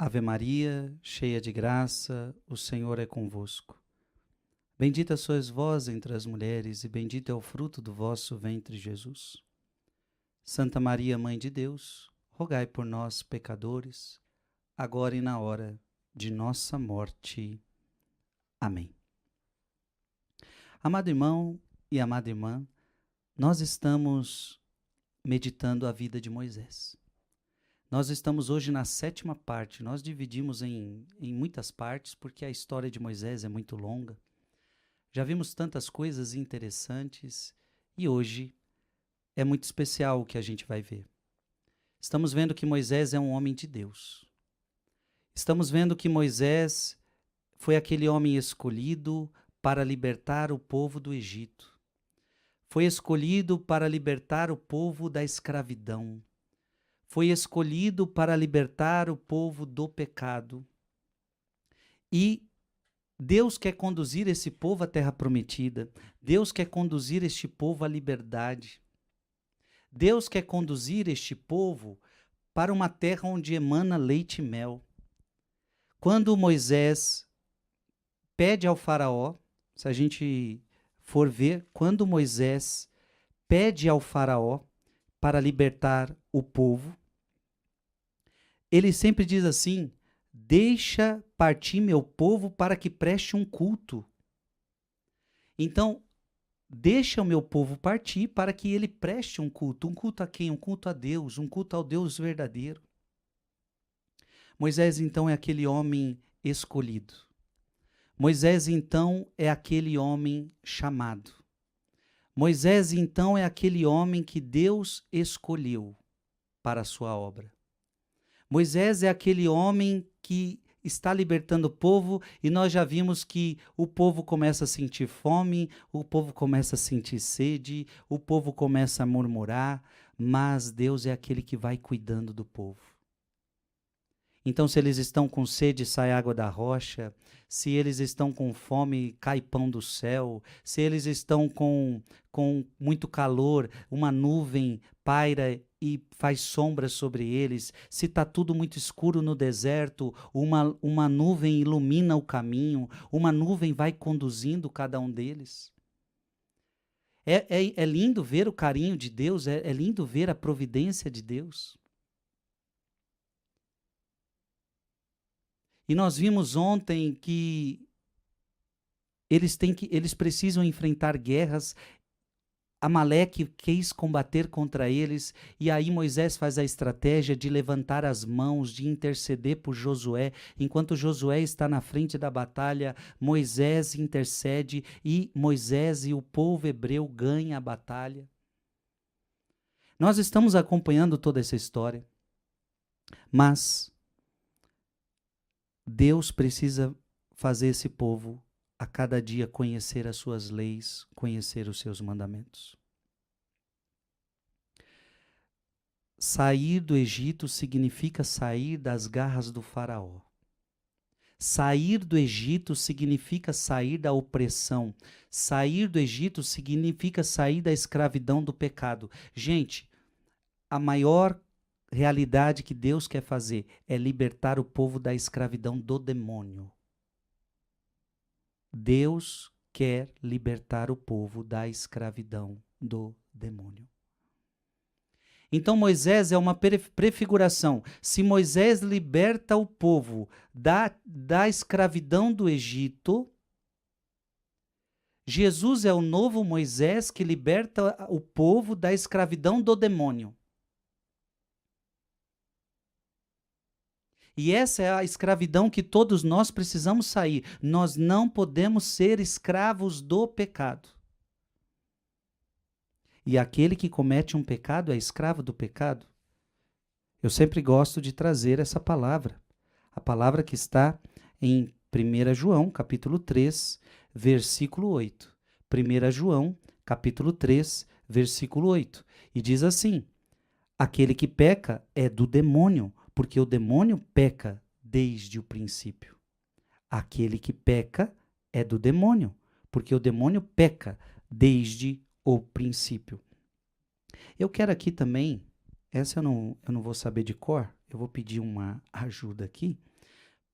Ave Maria, cheia de graça, o Senhor é convosco. Bendita sois vós entre as mulheres, e bendito é o fruto do vosso ventre, Jesus. Santa Maria, Mãe de Deus, rogai por nós, pecadores, agora e na hora de nossa morte. Amém. Amado irmão e amada irmã, nós estamos meditando a vida de Moisés. Nós estamos hoje na 7ª parte, nós dividimos em muitas partes, porque a história de Moisés é muito longa. Já vimos tantas coisas interessantes e hoje é muito especial o que a gente vai ver. Estamos vendo que Moisés é um homem de Deus. Estamos vendo que Moisés foi aquele homem escolhido para libertar o povo do Egito. Foi escolhido para libertar o povo da escravidão. Foi escolhido para libertar o povo do pecado. E Deus quer conduzir esse povo à terra prometida. Deus quer conduzir este povo à liberdade. Deus quer conduzir este povo para uma terra onde emana leite e mel. Quando Moisés pede ao faraó, se a gente for ver, quando Moisés pede ao faraó para libertar o povo, ele sempre diz assim: deixa partir meu povo para que preste um culto. Então, deixa o meu povo partir para que ele preste um culto. Um culto a quem? Um culto a Deus, um culto ao Deus verdadeiro. Moisés, então, é aquele homem escolhido. Moisés, então, é aquele homem chamado. Moisés, então, é aquele homem que Deus escolheu para a sua obra. Moisés é aquele homem que está libertando o povo e nós já vimos que o povo começa a sentir fome, o povo começa a sentir sede, o povo começa a murmurar, mas Deus é aquele que vai cuidando do povo. Então, se eles estão com sede, sai água da rocha. Se eles estão com fome, cai pão do céu. Se eles estão com muito calor, uma nuvem paira e faz sombra sobre eles. Se está tudo muito escuro no deserto, uma nuvem ilumina o caminho. Uma nuvem vai conduzindo cada um deles. É lindo ver o carinho de Deus, é lindo ver a providência de Deus. E nós vimos ontem que eles precisam enfrentar guerras. Amaleque quis combater contra eles, e aí Moisés faz a estratégia de levantar as mãos, de interceder por Josué. Enquanto Josué está na frente da batalha, Moisés intercede e Moisés e o povo hebreu ganham a batalha. Nós estamos acompanhando toda essa história, mas Deus precisa fazer esse povo a cada dia conhecer as suas leis, conhecer os seus mandamentos. Sair do Egito significa sair das garras do faraó. Sair do Egito significa sair da opressão. Sair do Egito significa sair da escravidão do pecado. Gente, a maior realidade que Deus quer fazer é libertar o povo da escravidão do demônio. Deus quer libertar o povo da escravidão do demônio. Então Moisés é uma prefiguração. Se Moisés liberta o povo da escravidão do Egito, Jesus é o novo Moisés que liberta o povo da escravidão do demônio. E essa é a escravidão que todos nós precisamos sair. Nós não podemos ser escravos do pecado. E aquele que comete um pecado é escravo do pecado. Eu sempre gosto de trazer essa palavra. A palavra que está em 1 João, capítulo 3, versículo 8. 1 João, capítulo 3, versículo 8. E diz assim: aquele que peca é do demônio, porque o demônio peca desde o princípio. Aquele que peca é do demônio, porque o demônio peca desde o princípio. Eu quero aqui também, essa eu não vou saber de cor, eu vou pedir uma ajuda aqui,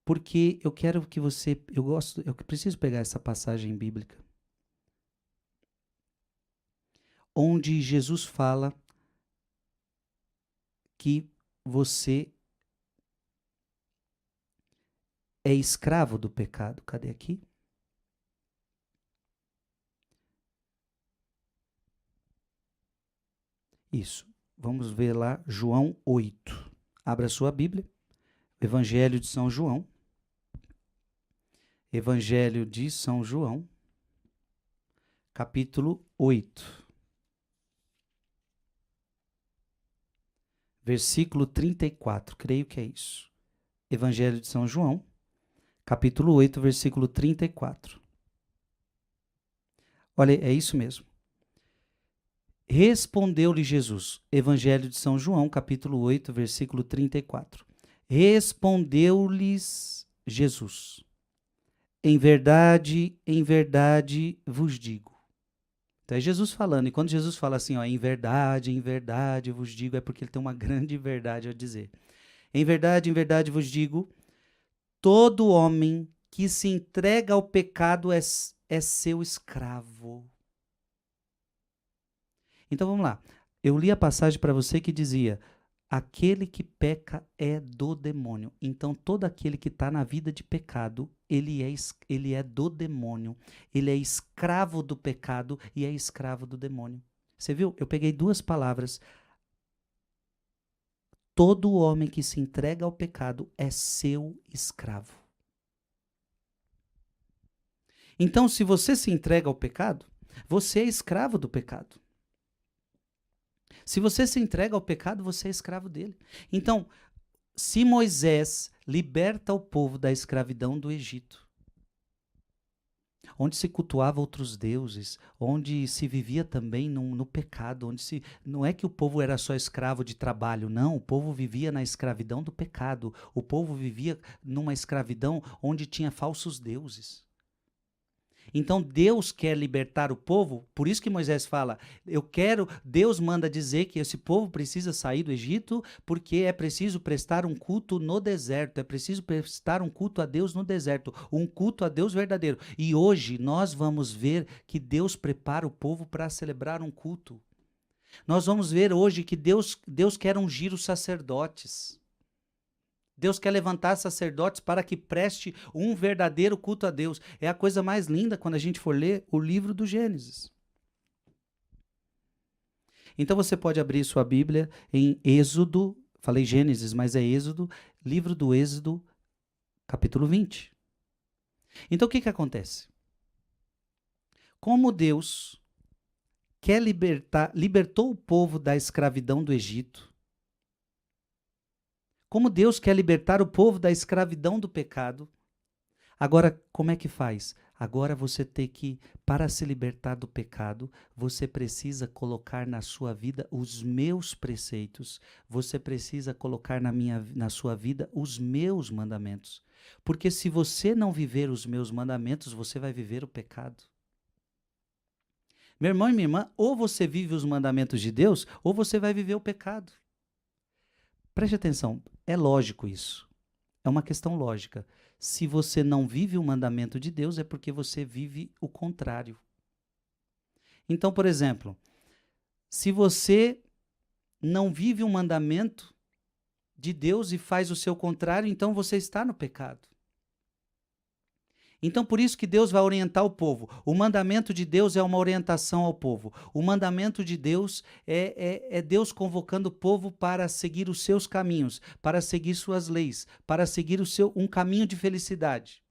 porque eu quero que você, eu preciso pegar essa passagem bíblica, onde Jesus fala que você é escravo do pecado. Cadê aqui? Isso. Vamos ver lá, João 8. Abra sua Bíblia. Evangelho de São João. Evangelho de São João, capítulo 8. Versículo 34. Creio que é isso. Evangelho de São João, capítulo 8, versículo 34. Olha, é isso mesmo. Respondeu-lhe Jesus. Evangelho de São João, capítulo 8, versículo 34. Respondeu-lhes Jesus. Em verdade vos digo. Então é Jesus falando. E quando Jesus fala assim, ó, em verdade vos digo, é porque ele tem uma grande verdade a dizer. Em verdade vos digo, todo homem que se entrega ao pecado é seu escravo. Então vamos lá. Eu li a passagem para você que dizia: aquele que peca é do demônio. Então todo aquele que está na vida de pecado, ele é do demônio. Ele é escravo do pecado e é escravo do demônio. Você viu? Eu peguei duas palavras. Todo homem que se entrega ao pecado é seu escravo. Então, se você se entrega ao pecado, você é escravo do pecado. Se você se entrega ao pecado, você é escravo dele. Então, se Moisés liberta o povo da escravidão do Egito, onde se cultuava outros deuses, onde se vivia também no pecado, não é que o povo era só escravo de trabalho, não, o povo vivia na escravidão do pecado, o povo vivia numa escravidão onde tinha falsos deuses. Então Deus quer libertar o povo, por isso que Moisés fala, Deus manda dizer que esse povo precisa sair do Egito, porque é preciso prestar um culto no deserto, é preciso prestar um culto a Deus no deserto, um culto a Deus verdadeiro. E hoje nós vamos ver que Deus prepara o povo para celebrar um culto. Nós vamos ver hoje que Deus quer ungir os sacerdotes. Deus quer levantar sacerdotes para que preste um verdadeiro culto a Deus. É a coisa mais linda quando a gente for ler o livro do Gênesis. Então você pode abrir sua Bíblia em Êxodo, falei Gênesis, mas é Êxodo, livro do Êxodo, capítulo 20. Então o que acontece? Como Deus libertou o povo da escravidão do Egito, como Deus quer libertar o povo da escravidão do pecado, agora como é que faz? Agora você tem que, para se libertar do pecado, você precisa colocar na sua vida os meus preceitos, você precisa colocar na sua vida os meus mandamentos. Porque se você não viver os meus mandamentos, você vai viver o pecado. Meu irmão e minha irmã, ou você vive os mandamentos de Deus, ou você vai viver o pecado. Preste atenção, é lógico isso. É uma questão lógica. Se você não vive o mandamento de Deus, é porque você vive o contrário. Então, por exemplo, se você não vive um mandamento de Deus e faz o seu contrário, então você está no pecado. Então, por isso que Deus vai orientar o povo. O mandamento de Deus é uma orientação ao povo. O mandamento de Deus é Deus convocando o povo para seguir os seus caminhos, para seguir suas leis, para seguir um caminho de felicidade.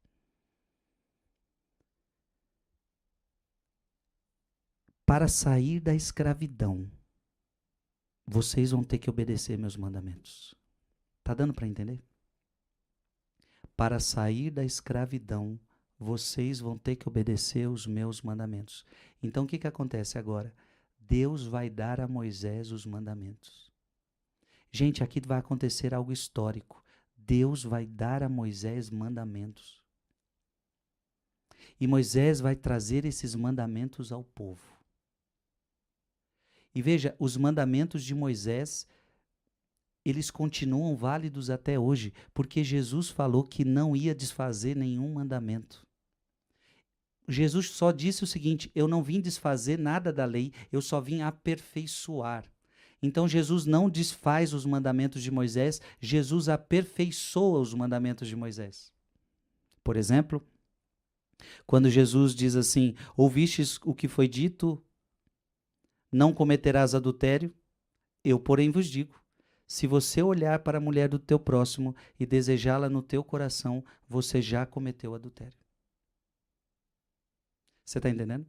Para sair da escravidão, vocês vão ter que obedecer meus mandamentos. Tá dando para entender? Para sair da escravidão, vocês vão ter que obedecer os meus mandamentos. Então o que acontece agora? Deus vai dar a Moisés os mandamentos. Gente, aqui vai acontecer algo histórico. Deus vai dar a Moisés mandamentos. E Moisés vai trazer esses mandamentos ao povo. E veja, os mandamentos de Moisés eles continuam válidos até hoje, porque Jesus falou que não ia desfazer nenhum mandamento. Jesus só disse o seguinte: eu não vim desfazer nada da lei, eu só vim aperfeiçoar. Então Jesus não desfaz os mandamentos de Moisés, Jesus aperfeiçoa os mandamentos de Moisés. Por exemplo, quando Jesus diz assim: ouvistes o que foi dito, não cometerás adultério, eu, porém, vos digo, se você olhar para a mulher do teu próximo e desejá-la no teu coração, você já cometeu adultério. Você está entendendo?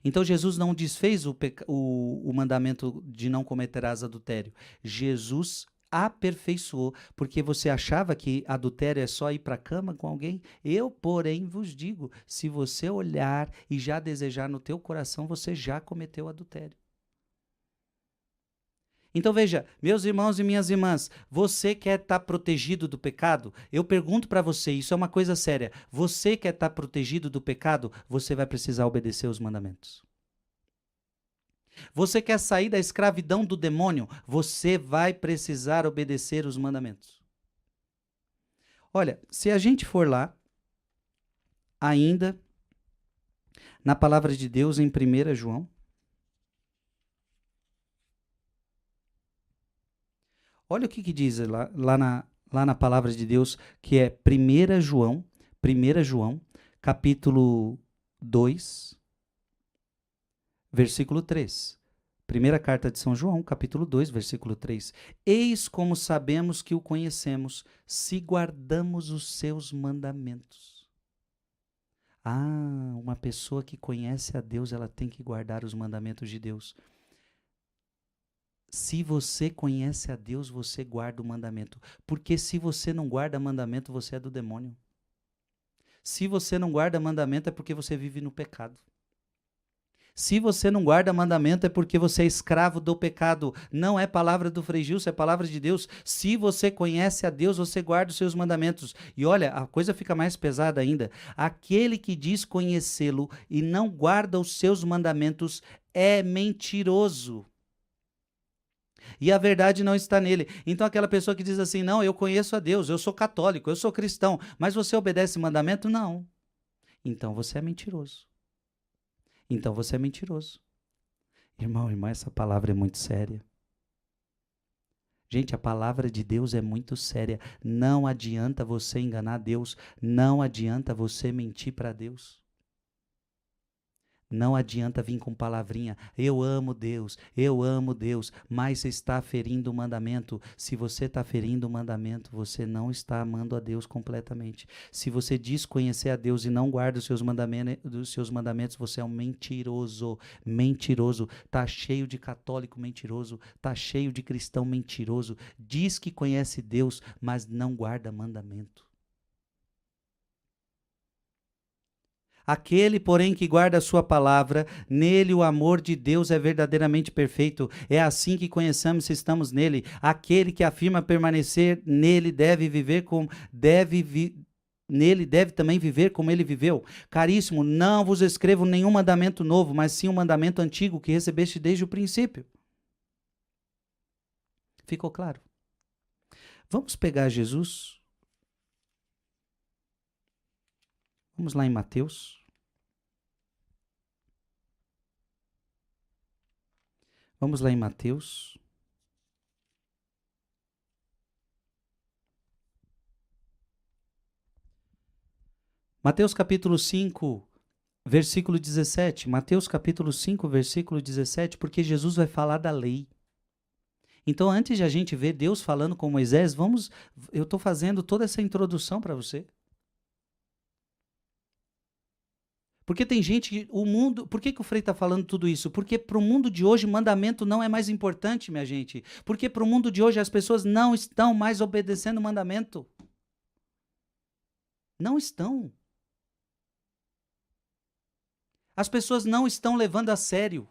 Então Jesus não desfez o mandamento de não cometerás adultério. Jesus aperfeiçoou, porque você achava que adultério é só ir para a cama com alguém? Eu, porém, vos digo, se você olhar e já desejar no teu coração, você já cometeu adultério. Então veja, meus irmãos e minhas irmãs, você quer estar protegido do pecado? Eu pergunto para você, isso é uma coisa séria. Você quer estar protegido do pecado? Você vai precisar obedecer os mandamentos. Você quer sair da escravidão do demônio? Você vai precisar obedecer os mandamentos. Olha, se a gente for lá, ainda na palavra de Deus em 1 João, olha o que diz lá na palavra de Deus, que é 1 João, capítulo 2, versículo 3. Primeira carta de São João, capítulo 2, versículo 3. Eis como sabemos que o conhecemos, se guardamos os seus mandamentos. Ah, uma pessoa que conhece a Deus, ela tem que guardar os mandamentos de Deus. Se você conhece a Deus, você guarda o mandamento. Porque se você não guarda mandamento, você é do demônio. Se você não guarda mandamento, é porque você vive no pecado. Se você não guarda mandamento, é porque você é escravo do pecado. Não é palavra do Frei Gilson, é palavra de Deus. Se você conhece a Deus, você guarda os seus mandamentos. E olha, a coisa fica mais pesada ainda. Aquele que diz conhecê-lo e não guarda os seus mandamentos é mentiroso. E a verdade não está nele. Então aquela pessoa que diz assim, não, eu conheço a Deus, eu sou católico, eu sou cristão, mas você obedece mandamento? Não. Então você é mentiroso. Então você é mentiroso. Irmão, irmã, essa palavra é muito séria. Gente, a palavra de Deus é muito séria. Não adianta você enganar Deus. Não adianta você mentir para Deus. Não adianta vir com palavrinha, eu amo Deus, mas você está ferindo o mandamento. Se você está ferindo o mandamento, você não está amando a Deus completamente. Se você diz conhecer a Deus e não guarda os seus mandamentos, você é um mentiroso, mentiroso. Está cheio de católico mentiroso, está cheio de cristão mentiroso. Diz que conhece Deus, mas não guarda mandamento. Aquele, porém, que guarda a sua palavra, nele o amor de Deus é verdadeiramente perfeito. É assim que conhecemos se estamos nele. Aquele que afirma permanecer nele nele deve também viver como ele viveu. Caríssimo, não vos escrevo nenhum mandamento novo, mas sim um mandamento antigo que recebeste desde o princípio. Ficou claro? Vamos pegar Jesus. Vamos lá em Mateus. Vamos lá em Mateus. Mateus capítulo 5, versículo 17. Mateus capítulo 5, versículo 17, porque Jesus vai falar da lei. Então, antes de a gente ver Deus falando com Moisés, eu estou fazendo toda essa introdução para você. Porque tem gente, por que o Frei está falando tudo isso? Porque para o mundo de hoje, mandamento não é mais importante, minha gente. Porque para o mundo de hoje, as pessoas não estão mais obedecendo mandamento. Não estão. As pessoas não estão levando a sério.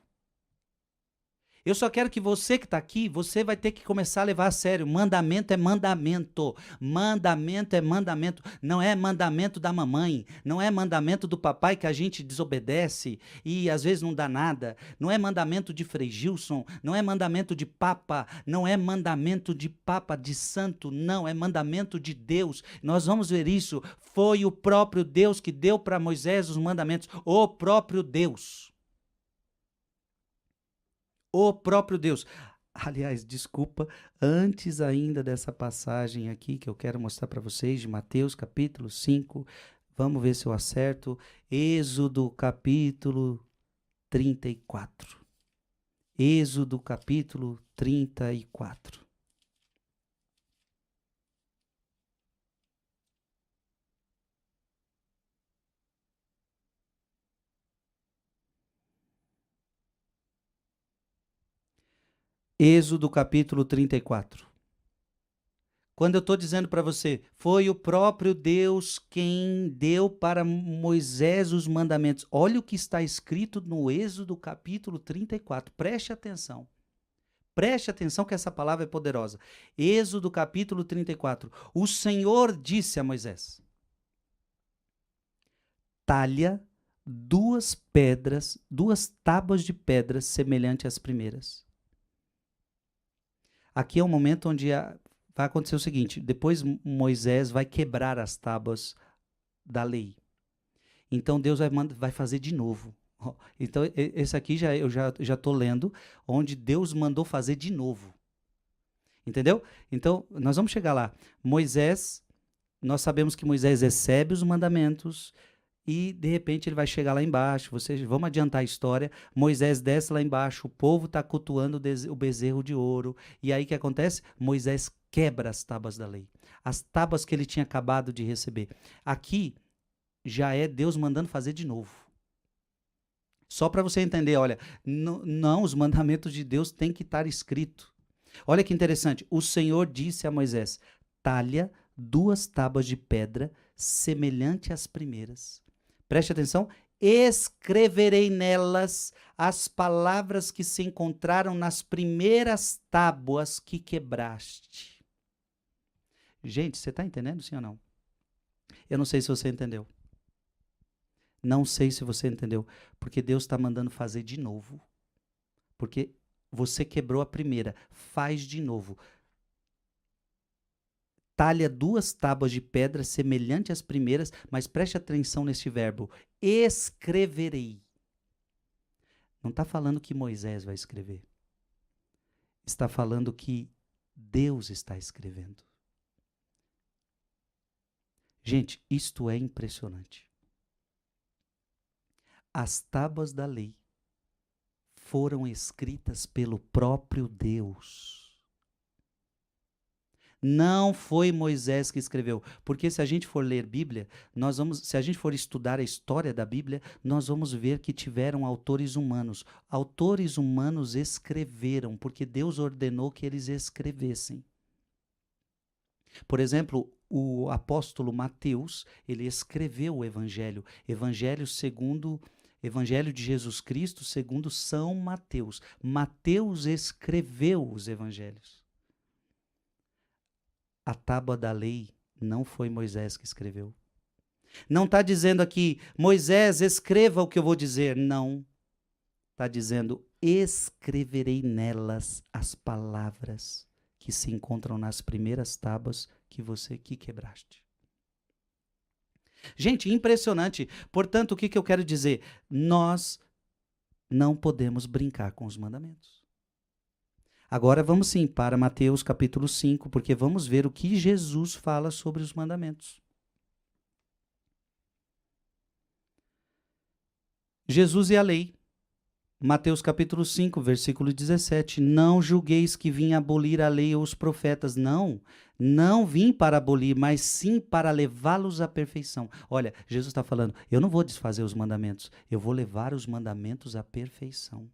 Eu só quero que você que está aqui, você vai ter que começar a levar a sério. Mandamento é mandamento. Mandamento é mandamento. Não é mandamento da mamãe. Não é mandamento do papai que a gente desobedece e às vezes não dá nada. Não é mandamento de Frei Gilson. Não é mandamento de papa. Não é mandamento de papa, de santo. Não, é mandamento de Deus. Nós vamos ver isso. Foi o próprio Deus que deu para Moisés os mandamentos. O próprio Deus. O próprio Deus. Aliás, desculpa, antes ainda dessa passagem aqui que eu quero mostrar para vocês, de Mateus capítulo 5, vamos ver se eu acerto. Êxodo capítulo 34. Êxodo capítulo 34. Êxodo capítulo 34. Quando eu estou dizendo para você, foi o próprio Deus quem deu para Moisés os mandamentos. Olha o que está escrito no Êxodo capítulo 34. Preste atenção. Preste atenção que essa palavra é poderosa. Êxodo capítulo 34. O Senhor disse a Moisés: talha duas tábuas de pedras semelhantes às primeiras. Aqui é o momento onde vai acontecer o seguinte: depois Moisés vai quebrar as tábuas da lei. Então Deus vai fazer de novo. Então esse aqui eu já estou lendo, onde Deus mandou fazer de novo. Entendeu? Então nós vamos chegar lá. Nós sabemos que Moisés recebe os mandamentos e de repente ele vai chegar lá embaixo. Vamos adiantar a história. Moisés desce lá embaixo, o povo está cultuando o bezerro de ouro. E aí o que acontece? Moisés quebra as tábuas da lei. As tábuas que ele tinha acabado de receber. Aqui já é Deus mandando fazer de novo. Só para você entender, olha, não, os mandamentos de Deus têm que estar escrito. Olha que interessante. O Senhor disse a Moisés: talha duas tábuas de pedra semelhante às primeiras. Preste atenção. Escreverei nelas as palavras que se encontraram nas primeiras tábuas que quebraste. Gente, você está entendendo, sim ou não? Eu não sei se você entendeu. Não sei se você entendeu. Porque Deus está mandando fazer de novo. Porque você quebrou a primeira. Faz de novo. Talha duas tábuas de pedra semelhante às primeiras, mas preste atenção neste verbo. Escreverei. Não está falando que Moisés vai escrever. Está falando que Deus está escrevendo. Gente, isto é impressionante. As tábuas da lei foram escritas pelo próprio Deus. Não foi Moisés que escreveu, porque se a gente for ler Bíblia, se a gente for estudar a história da Bíblia, nós vamos ver que tiveram autores humanos. Autores humanos escreveram, porque Deus ordenou que eles escrevessem. Por exemplo, o apóstolo Mateus, ele escreveu o Evangelho Evangelho de Jesus Cristo segundo São Mateus. Mateus escreveu os evangelhos. A tábua da lei não foi Moisés que escreveu. Não está dizendo aqui, Moisés, escreva o que eu vou dizer. Não. Está dizendo, escreverei nelas as palavras que se encontram nas primeiras tábuas que quebraste. Gente, impressionante. Portanto, o que eu quero dizer? Nós não podemos brincar com os mandamentos. Agora vamos sim para Mateus capítulo 5, porque vamos ver o que Jesus fala sobre os mandamentos. Jesus e a lei. Mateus capítulo 5, versículo 17. Não julgueis que vim abolir a lei ou os profetas. Não vim para abolir, mas sim para levá-los à perfeição. Olha, Jesus está falando, eu não vou desfazer os mandamentos, eu vou levar os mandamentos à perfeição.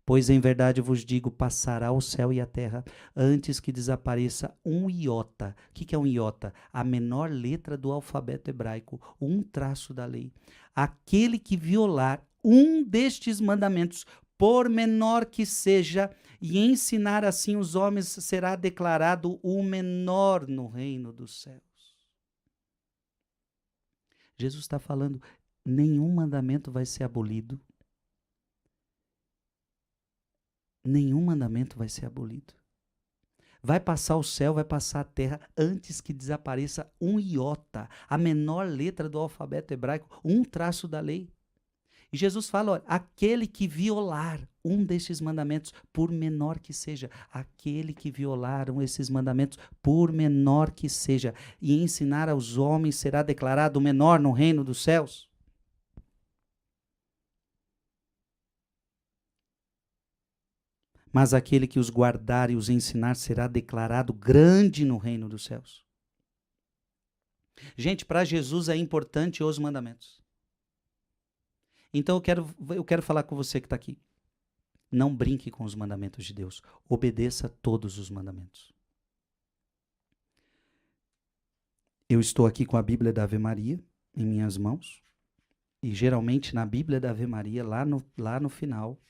Pois em verdade vos digo, passará o céu e a terra antes que desapareça um iota. O que é um iota? A menor letra do alfabeto hebraico, um traço da lei. Aquele que violar um destes mandamentos, por menor que seja, e ensinar assim os homens, será declarado o menor no reino dos céus. Jesus está falando, nenhum mandamento vai ser abolido. Nenhum mandamento vai ser abolido. Vai passar o céu, vai passar a terra, antes que desapareça um iota, a menor letra do alfabeto hebraico, um traço da lei. E Jesus fala, olha, aquele que violar um desses mandamentos, por menor que seja, aquele que violar esses mandamentos, por menor que seja, e ensinar aos homens, será declarado menor no reino dos céus. Mas aquele que os guardar e os ensinar será declarado grande no reino dos céus. Gente, para Jesus é importante os mandamentos. Então eu quero falar com você que está aqui. Não brinque com os mandamentos de Deus. Obedeça todos os mandamentos. Eu estou aqui com a Bíblia da Ave Maria em minhas mãos. E geralmente na Bíblia da Ave Maria, lá no final,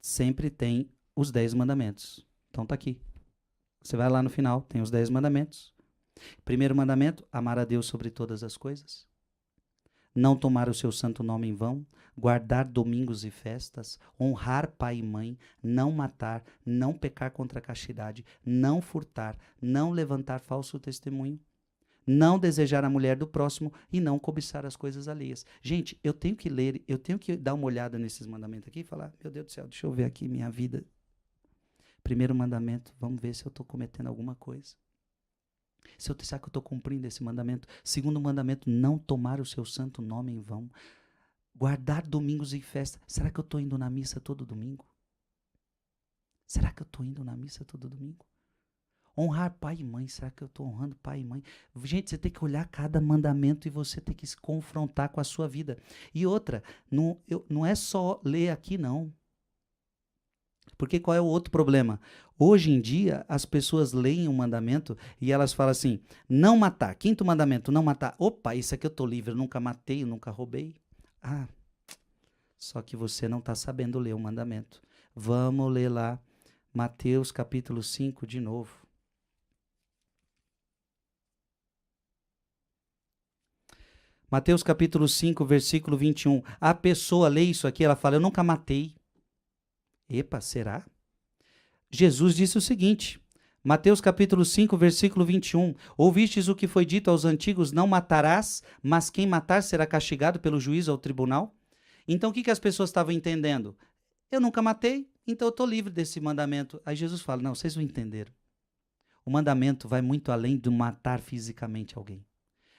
sempre tem os 10 mandamentos. Então está aqui. Você vai lá no final, tem os 10 mandamentos. Primeiro mandamento, amar a Deus sobre todas as coisas. Não tomar o seu santo nome em vão, guardar domingos e festas, honrar pai e mãe, não matar, não pecar contra a castidade, não furtar, não levantar falso testemunho, não desejar a mulher do próximo e não cobiçar as coisas alheias. Gente, eu tenho que ler, eu tenho que dar uma olhada nesses mandamentos aqui e falar, meu Deus do céu, deixa eu ver aqui minha vida. Primeiro mandamento, vamos ver se eu estou cometendo alguma coisa. Será que eu estou cumprindo esse mandamento? Segundo mandamento, não tomar o seu santo nome em vão. Guardar domingos e festas. Será que eu estou indo na missa todo domingo? Será que eu estou indo na missa todo domingo? Honrar pai e mãe. Será que eu estou honrando pai e mãe? Gente, você tem que olhar cada mandamento e você tem que se confrontar com a sua vida. E outra, não é só ler aqui, não. Porque qual é o outro problema? Hoje em dia, as pessoas leem um mandamento e elas falam assim, não matar. Quinto mandamento, não matar. Opa, isso aqui eu estou livre, eu nunca matei, eu nunca roubei. Ah, só que você não está sabendo ler o mandamento. Vamos ler lá, Mateus capítulo 5 de novo. Mateus capítulo 5, versículo 21. A pessoa lê isso aqui, ela fala, eu nunca matei. Epa, será? Jesus disse o seguinte, Mateus capítulo 5, versículo 21, ouvistes o que foi dito aos antigos, não matarás, mas quem matar será castigado pelo juízo ao tribunal? Então o que as pessoas estavam entendendo? Eu nunca matei, então eu estou livre desse mandamento. Aí Jesus fala, não, vocês não entenderam. O mandamento vai muito além de matar fisicamente alguém.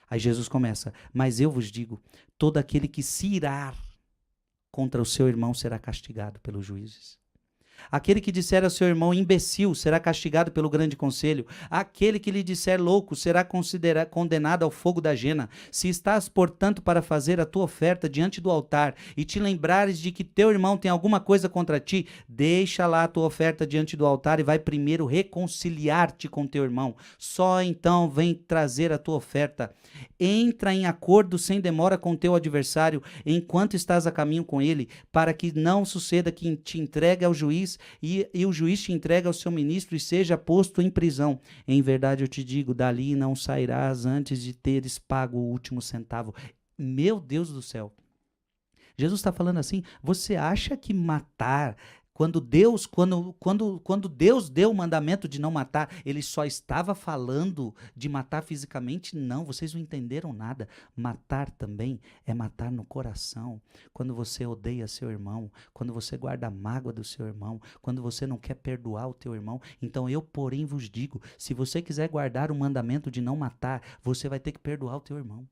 Aí Jesus começa, mas eu vos digo, todo aquele que se irar contra o seu irmão será castigado pelos juízes. Aquele que disser ao seu irmão imbecil será castigado pelo grande conselho. Aquele que lhe disser louco será condenado ao fogo da jena. Se estás, portanto, para fazer a tua oferta diante do altar e te lembrares de que teu irmão tem alguma coisa contra ti, deixa lá a tua oferta diante do altar e vai primeiro reconciliar-te com teu irmão. Só então vem trazer a tua oferta. Entra em acordo sem demora com teu adversário enquanto estás a caminho com ele, para que não suceda que te entregue ao juiz e o juiz te entrega ao seu ministro e seja posto em prisão. Em verdade eu te digo, dali não sairás antes de teres pago o último centavo. Meu Deus do céu. Jesus está falando assim, você acha que matar... Quando Deus deu o mandamento de não matar, ele só estava falando de matar fisicamente? Não, vocês não entenderam nada. Matar também é matar no coração. Quando você odeia seu irmão, quando você guarda a mágoa do seu irmão, quando você não quer perdoar o teu irmão. Então eu, porém, vos digo, se você quiser guardar o mandamento de não matar, você vai ter que perdoar o teu irmão.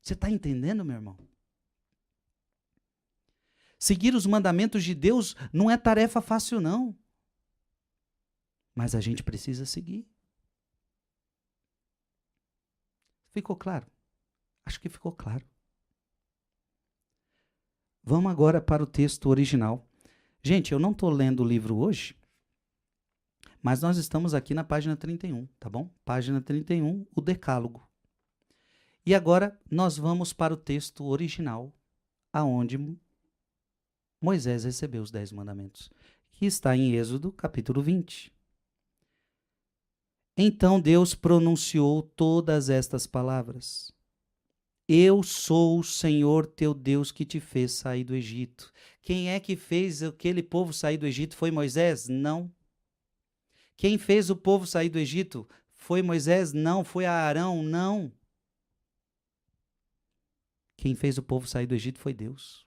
Você está entendendo, meu irmão? Seguir os mandamentos de Deus não é tarefa fácil, não. Mas a gente precisa seguir. Ficou claro? Acho que ficou claro. Vamos agora para o texto original. Gente, eu não estou lendo o livro hoje, mas nós estamos aqui na página 31, tá bom? Página 31, o Decálogo. E agora nós vamos para o texto original, aonde Moisés recebeu os 10 mandamentos, que está em Êxodo, capítulo 20. Então Deus pronunciou todas estas palavras. Eu sou o Senhor teu Deus que te fez sair do Egito. Quem é que fez aquele povo sair do Egito? Foi Moisés? Não. Quem fez o povo sair do Egito? Foi Moisés? Não. Foi Arão? Não. Quem fez o povo sair do Egito foi Deus.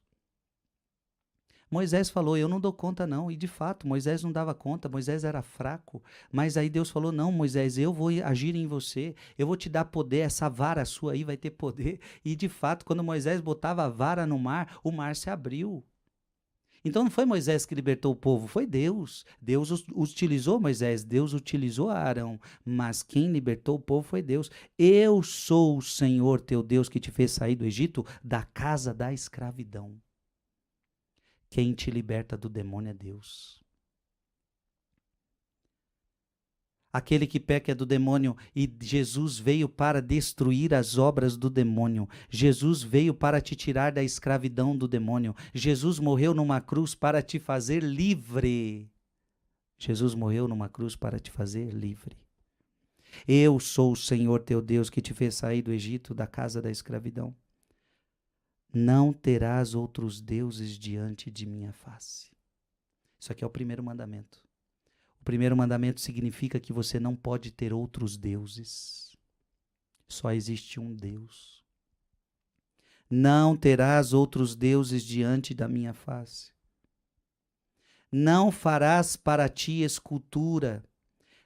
Moisés falou, eu não dou conta não, e de fato, Moisés não dava conta, Moisés era fraco, mas aí Deus falou, não Moisés, eu vou agir em você, eu vou te dar poder, essa vara sua aí vai ter poder, e de fato, quando Moisés botava a vara no mar, o mar se abriu. Então não foi Moisés que libertou o povo, foi Deus. Deus utilizou Moisés, Deus utilizou Arão, mas quem libertou o povo foi Deus. Eu sou o Senhor teu Deus que te fez sair do Egito, da casa da escravidão. Quem te liberta do demônio é Deus. Aquele que peca é do demônio e Jesus veio para destruir as obras do demônio. Jesus veio para te tirar da escravidão do demônio. Jesus morreu numa cruz para te fazer livre. Jesus morreu numa cruz para te fazer livre. Eu sou o Senhor teu Deus que te fez sair do Egito, da casa da escravidão. Não terás outros deuses diante de minha face. Isso aqui é o primeiro mandamento. O primeiro mandamento significa que você não pode ter outros deuses. Só existe um Deus. Não terás outros deuses diante da minha face. Não farás para ti escultura,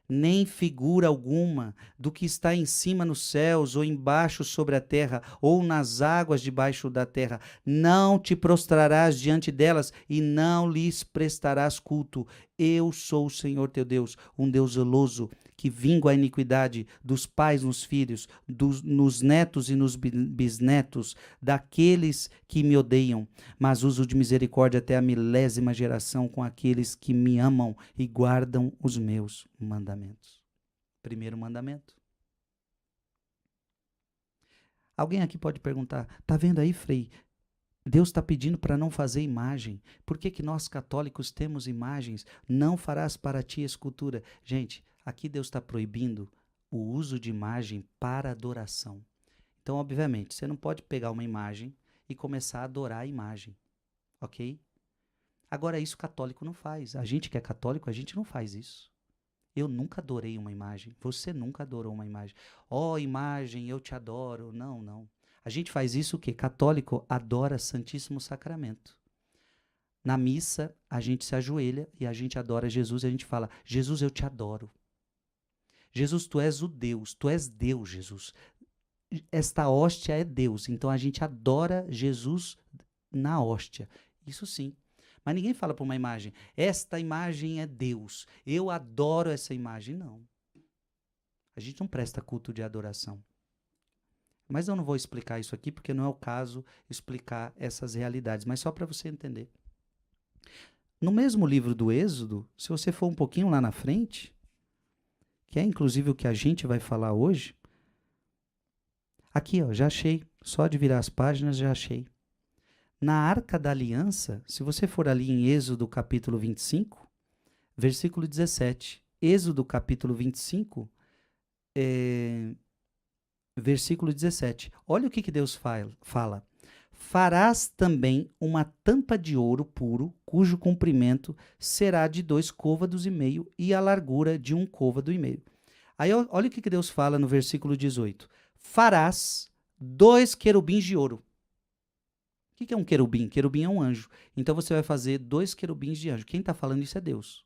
nem figura alguma do que está em cima nos céus, ou embaixo sobre a terra, ou nas águas debaixo da terra. Não te prostrarás diante delas e não lhes prestarás culto. Eu sou o Senhor teu Deus, um Deus zeloso, que vingo a iniquidade dos pais nos filhos, nos netos e nos bisnetos, daqueles que me odeiam, mas uso de misericórdia até a 1000ª geração com aqueles que me amam e guardam os meus mandamentos. Primeiro mandamento. Alguém aqui pode perguntar, tá vendo aí, Frei? Deus está pedindo para não fazer imagem. Por que nós católicos temos imagens? Não farás para ti escultura. Gente, aqui Deus está proibindo o uso de imagem para adoração. Então, obviamente, você não pode pegar uma imagem e começar a adorar a imagem, ok? Agora, isso católico não faz. A gente que é católico, a gente não faz isso. Eu nunca adorei uma imagem. Você nunca adorou uma imagem. Ó, imagem, eu te adoro. Não, não. A gente faz isso o quê? Católico adora Santíssimo Sacramento. Na missa, a gente se ajoelha e a gente adora Jesus e a gente fala, Jesus, eu te adoro. Jesus, tu és o Deus, tu és Deus, Jesus. Esta hóstia é Deus, então a gente adora Jesus na hóstia. Isso sim. Mas ninguém fala para uma imagem, esta imagem é Deus, eu adoro essa imagem. Não. A gente não presta culto de adoração. Mas eu não vou explicar isso aqui, porque não é o caso explicar essas realidades, mas só para você entender. No mesmo livro do Êxodo, se você for um pouquinho lá na frente, que é inclusive o que a gente vai falar hoje, aqui, ó, já achei, só de virar as páginas já achei. Na Arca da Aliança, se você for ali em Êxodo capítulo 25, versículo 17, Êxodo capítulo 25, versículo 17. Olha o que Deus fala. Farás também uma tampa de ouro puro, cujo comprimento será de 2 côvados e meio e a largura de 1 côvado e meio. Aí olha o que Deus fala no versículo 18. Farás 2 querubins de ouro. O que é um querubim? Querubim é um anjo. Então você vai fazer 2 querubins de anjo. Quem está falando isso é Deus.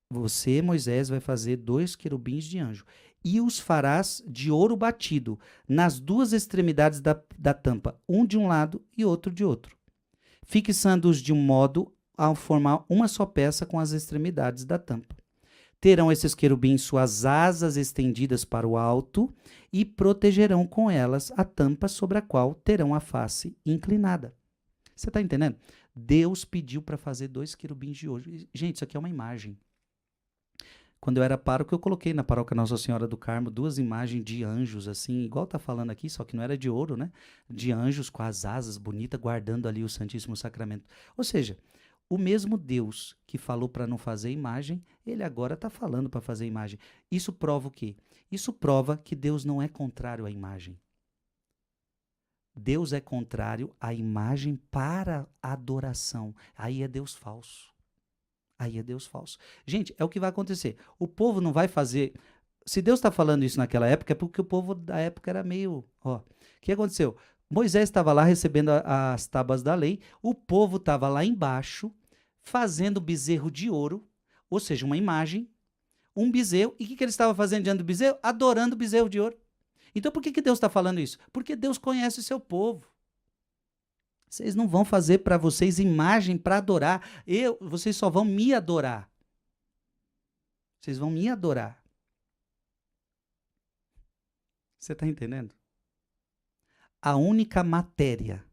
Você, Moisés, vai fazer 2 querubins de anjo. E os farás de ouro batido, nas 2 extremidades da tampa, um de um lado e outro de outro, fixando-os de um modo a formar uma só peça com as extremidades da tampa. Terão esses querubins suas asas estendidas para o alto e protegerão com elas a tampa sobre a qual terão a face inclinada. Você está entendendo? Deus pediu para fazer 2 querubins de ouro. Gente, isso aqui é uma imagem. Quando eu era pároco, eu coloquei na paróquia Nossa Senhora do Carmo 2 imagens de anjos, assim, igual tá falando aqui, só que não era de ouro, né? De anjos com as asas bonitas, guardando ali o Santíssimo Sacramento. Ou seja, o mesmo Deus que falou para não fazer imagem, ele agora está falando para fazer imagem. Isso prova o quê? Isso prova que Deus não é contrário à imagem. Deus é contrário à imagem para adoração. Aí é Deus falso. Aí é Deus falso. Gente, é o que vai acontecer. O povo não vai fazer. Se Deus está falando isso naquela época, é porque o povo da época era meio. Ó, o que aconteceu? Moisés estava lá recebendo as tábuas da lei, o povo estava lá embaixo, fazendo bezerro de ouro, ou seja, uma imagem, um bezerro. E o que ele estava fazendo diante do bezerro? Adorando o bezerro de ouro. Então por que Deus está falando isso? Porque Deus conhece o seu povo. Vocês não vão fazer para vocês imagem para adorar. Vocês só vão me adorar. Vocês vão me adorar. Você está entendendo? A única matéria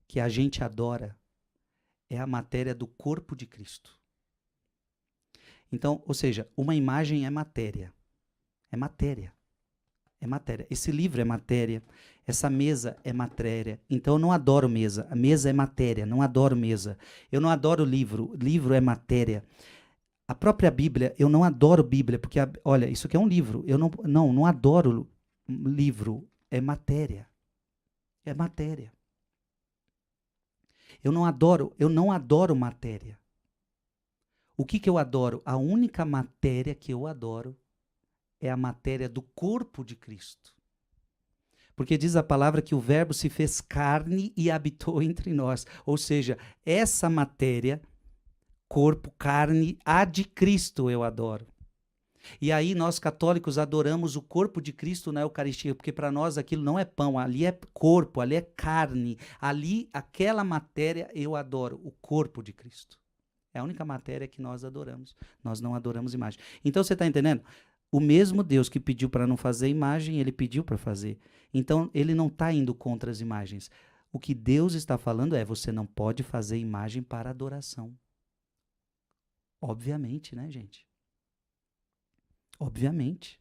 que a gente adora é a matéria do corpo de Cristo. Então, ou seja, uma imagem é matéria. É matéria. É matéria. Esse livro é matéria. Essa mesa é matéria. Então eu não adoro mesa. A mesa é matéria. Não adoro mesa. Eu não adoro livro. Livro é matéria. A própria Bíblia, eu não adoro Bíblia, porque, olha, isso aqui é um livro. Eu não adoro livro. É matéria. É matéria. Eu não adoro matéria. O que eu adoro? A única matéria que eu adoro é a matéria do corpo de Cristo. Porque diz a palavra que o Verbo se fez carne e habitou entre nós. Ou seja, essa matéria, corpo, carne, a de Cristo eu adoro. E aí nós católicos adoramos o corpo de Cristo na Eucaristia, porque para nós aquilo não é pão, ali é corpo, ali é carne. Ali, aquela matéria eu adoro, o corpo de Cristo. É a única matéria que nós adoramos. Nós não adoramos imagem. Então você está entendendo? O mesmo Deus que pediu para não fazer imagem, ele pediu para fazer. Então, ele não está indo contra as imagens. O que Deus está falando é, você não pode fazer imagem para adoração. Obviamente, né, gente? Obviamente.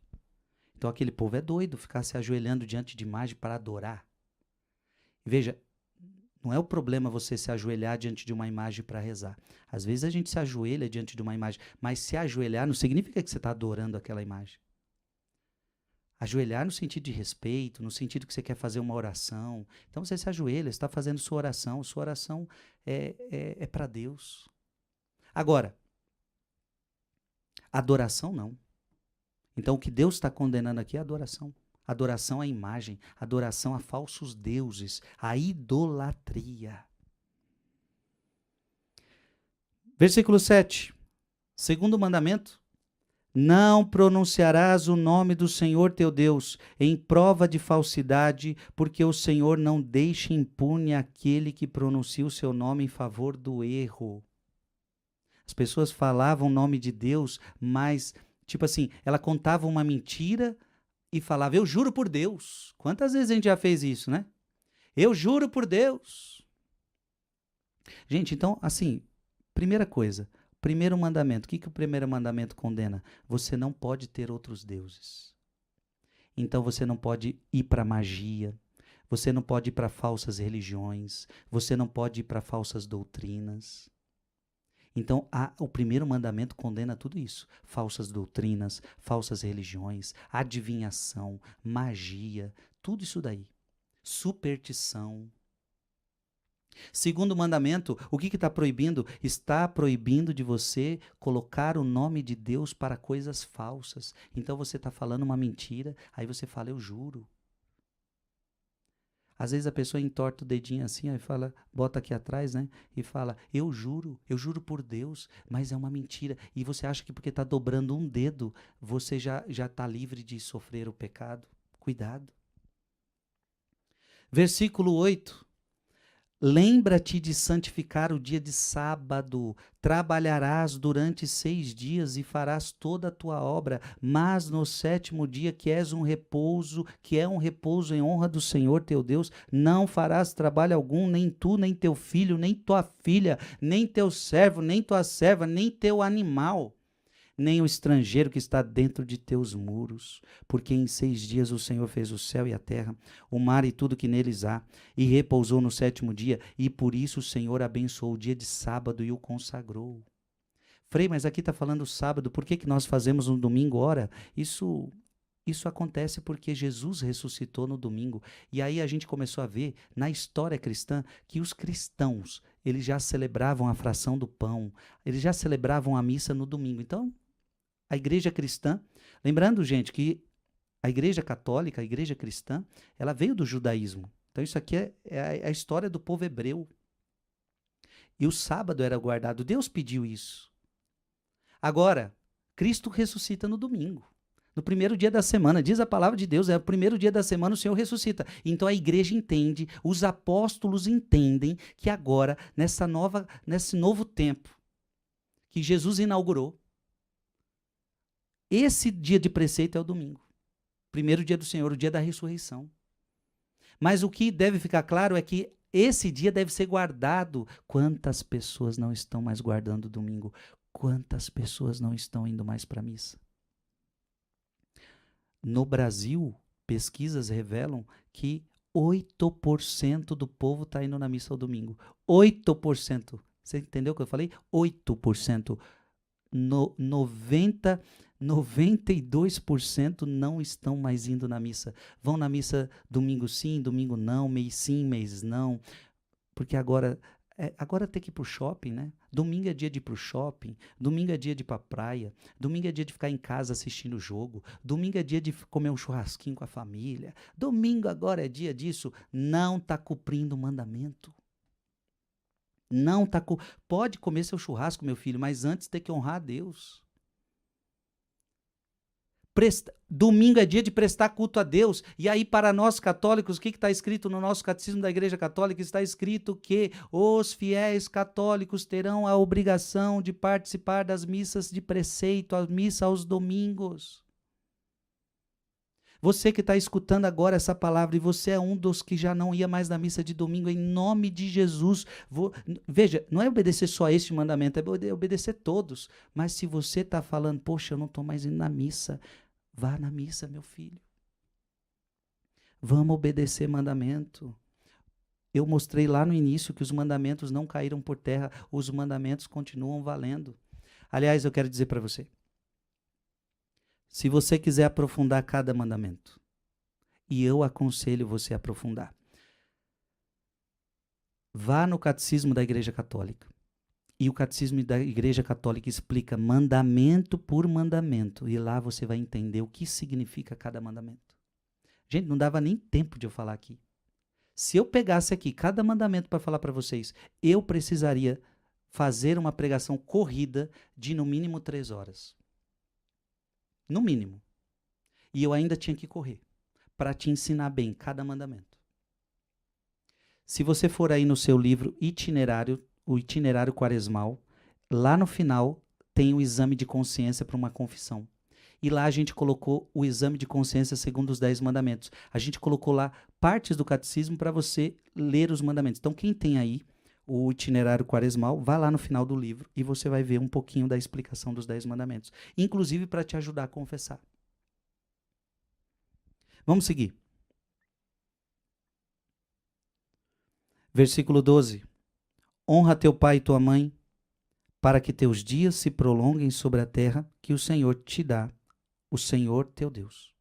Então, aquele povo é doido, ficar se ajoelhando diante de imagem para adorar. Veja, não é o problema você se ajoelhar diante de uma imagem para rezar. Às vezes a gente se ajoelha diante de uma imagem, mas se ajoelhar não significa que você está adorando aquela imagem. Ajoelhar no sentido de respeito, no sentido que você quer fazer uma oração. Então você se ajoelha, você está fazendo sua oração é para Deus. Agora, adoração não. Então o que Deus está condenando aqui é adoração. Adoração à imagem, adoração a falsos deuses, a idolatria. Versículo 7. Segundo mandamento: não pronunciarás o nome do Senhor teu Deus em prova de falsidade, porque o Senhor não deixa impune aquele que pronuncia o seu nome em favor do erro. As pessoas falavam o nome de Deus, mas, tipo assim, ela contava uma mentira e falava, eu juro por Deus. Quantas vezes a gente já fez isso, né? Eu juro por Deus. Gente, então, assim, primeira coisa, primeiro mandamento. O que o primeiro mandamento condena? Você não pode ter outros deuses. Então, você não pode ir para magia. Você não pode ir para falsas religiões. Você não pode ir para falsas doutrinas. Então, o primeiro mandamento condena tudo isso. Falsas doutrinas, falsas religiões, adivinhação, magia, tudo isso daí. Superstição. Segundo mandamento, o que está proibindo? Está proibindo de você colocar o nome de Deus para coisas falsas. Então, você está falando uma mentira, aí você fala, eu juro. Às vezes a pessoa entorta o dedinho assim, aí fala, bota aqui atrás, né? E fala, eu juro por Deus, mas é uma mentira. E você acha que porque está dobrando um dedo, você já está livre de sofrer o pecado? Cuidado. Versículo 8. Lembra-te de santificar o dia de sábado, trabalharás durante 6 dias e farás toda a tua obra, mas no 7º dia, que é um repouso em honra do Senhor teu Deus, não farás trabalho algum, nem tu, nem teu filho, nem tua filha, nem teu servo, nem tua serva, nem teu animal, nem o estrangeiro que está dentro de teus muros. Porque em 6 dias o Senhor fez o céu e a terra, o mar e tudo que neles há, e repousou no 7º dia, e por isso o Senhor abençoou o dia de sábado e o consagrou. Frei, mas aqui está falando sábado, por que nós fazemos no domingo? Ora, isso acontece porque Jesus ressuscitou no domingo. E aí a gente começou a ver na história cristã que os cristãos, eles já celebravam a fração do pão, eles já celebravam a missa no domingo. Então, a igreja cristã, lembrando, gente, que a igreja católica, a igreja cristã, ela veio do judaísmo. Então, isso aqui é a história do povo hebreu. E o sábado era guardado. Deus pediu isso. Agora, Cristo ressuscita no domingo. No primeiro dia da semana, diz a palavra de Deus, é o primeiro dia da semana o Senhor ressuscita. Então a igreja entende, os apóstolos entendem que agora, nesse novo tempo que Jesus inaugurou, esse dia de preceito é o domingo. Primeiro dia do Senhor, o dia da ressurreição. Mas o que deve ficar claro é que esse dia deve ser guardado. Quantas pessoas não estão mais guardando o domingo? Quantas pessoas não estão indo mais para a missa? No Brasil, pesquisas revelam que 8% do povo está indo na missa ao domingo. 8%. Você entendeu o que eu falei? 8%. 92% não estão mais indo na missa. Vão na missa domingo sim, domingo não, mês sim, mês não. Porque agora tem que ir pro shopping, né? Domingo é dia de ir pro shopping, domingo é dia de ir pra praia, domingo é dia de ficar em casa assistindo o jogo, domingo é dia de comer um churrasquinho com a família, domingo agora é dia disso. Não está cumprindo o mandamento. Não tá Pode comer seu churrasco, meu filho, mas antes tem que honrar a Deus. Domingo é dia de prestar culto a Deus. E aí, para nós católicos, o que está escrito no nosso catecismo da Igreja Católica? Está escrito que os fiéis católicos terão a obrigação de participar das missas de preceito, a missa aos domingos. Você que está escutando agora essa palavra e você é um dos que já não ia mais na missa de domingo, em nome de Jesus. Veja, não é obedecer só este mandamento, é obedecer todos. Mas se você está falando, poxa, eu não estou mais indo na missa, vá na missa, meu filho. Vamos obedecer mandamento. Eu mostrei lá no início que os mandamentos não caíram por terra, os mandamentos continuam valendo. Aliás, eu quero dizer para você, se você quiser aprofundar cada mandamento, e eu aconselho você a aprofundar, vá no Catecismo da Igreja Católica. E o Catecismo da Igreja Católica explica mandamento por mandamento. E lá você vai entender o que significa cada mandamento. Gente, não dava nem tempo de eu falar aqui. Se eu pegasse aqui cada mandamento para falar para vocês, eu precisaria fazer uma pregação corrida de no mínimo 3 horas. No mínimo. E eu ainda tinha que correr para te ensinar bem cada mandamento. Se você for aí no seu livro Itinerário, o Itinerário Quaresmal, lá no final tem o exame de consciência para uma confissão. E lá a gente colocou o exame de consciência segundo os 10 mandamentos. A gente colocou lá partes do catecismo para você ler os mandamentos. Então quem tem aí o Itinerário Quaresmal, vá lá no final do livro e você vai ver um pouquinho da explicação dos 10 mandamentos. Inclusive para te ajudar a confessar. Vamos seguir. Versículo 12. Honra teu pai e tua mãe, para que teus dias se prolonguem sobre a terra que o Senhor te dá, o Senhor teu Deus.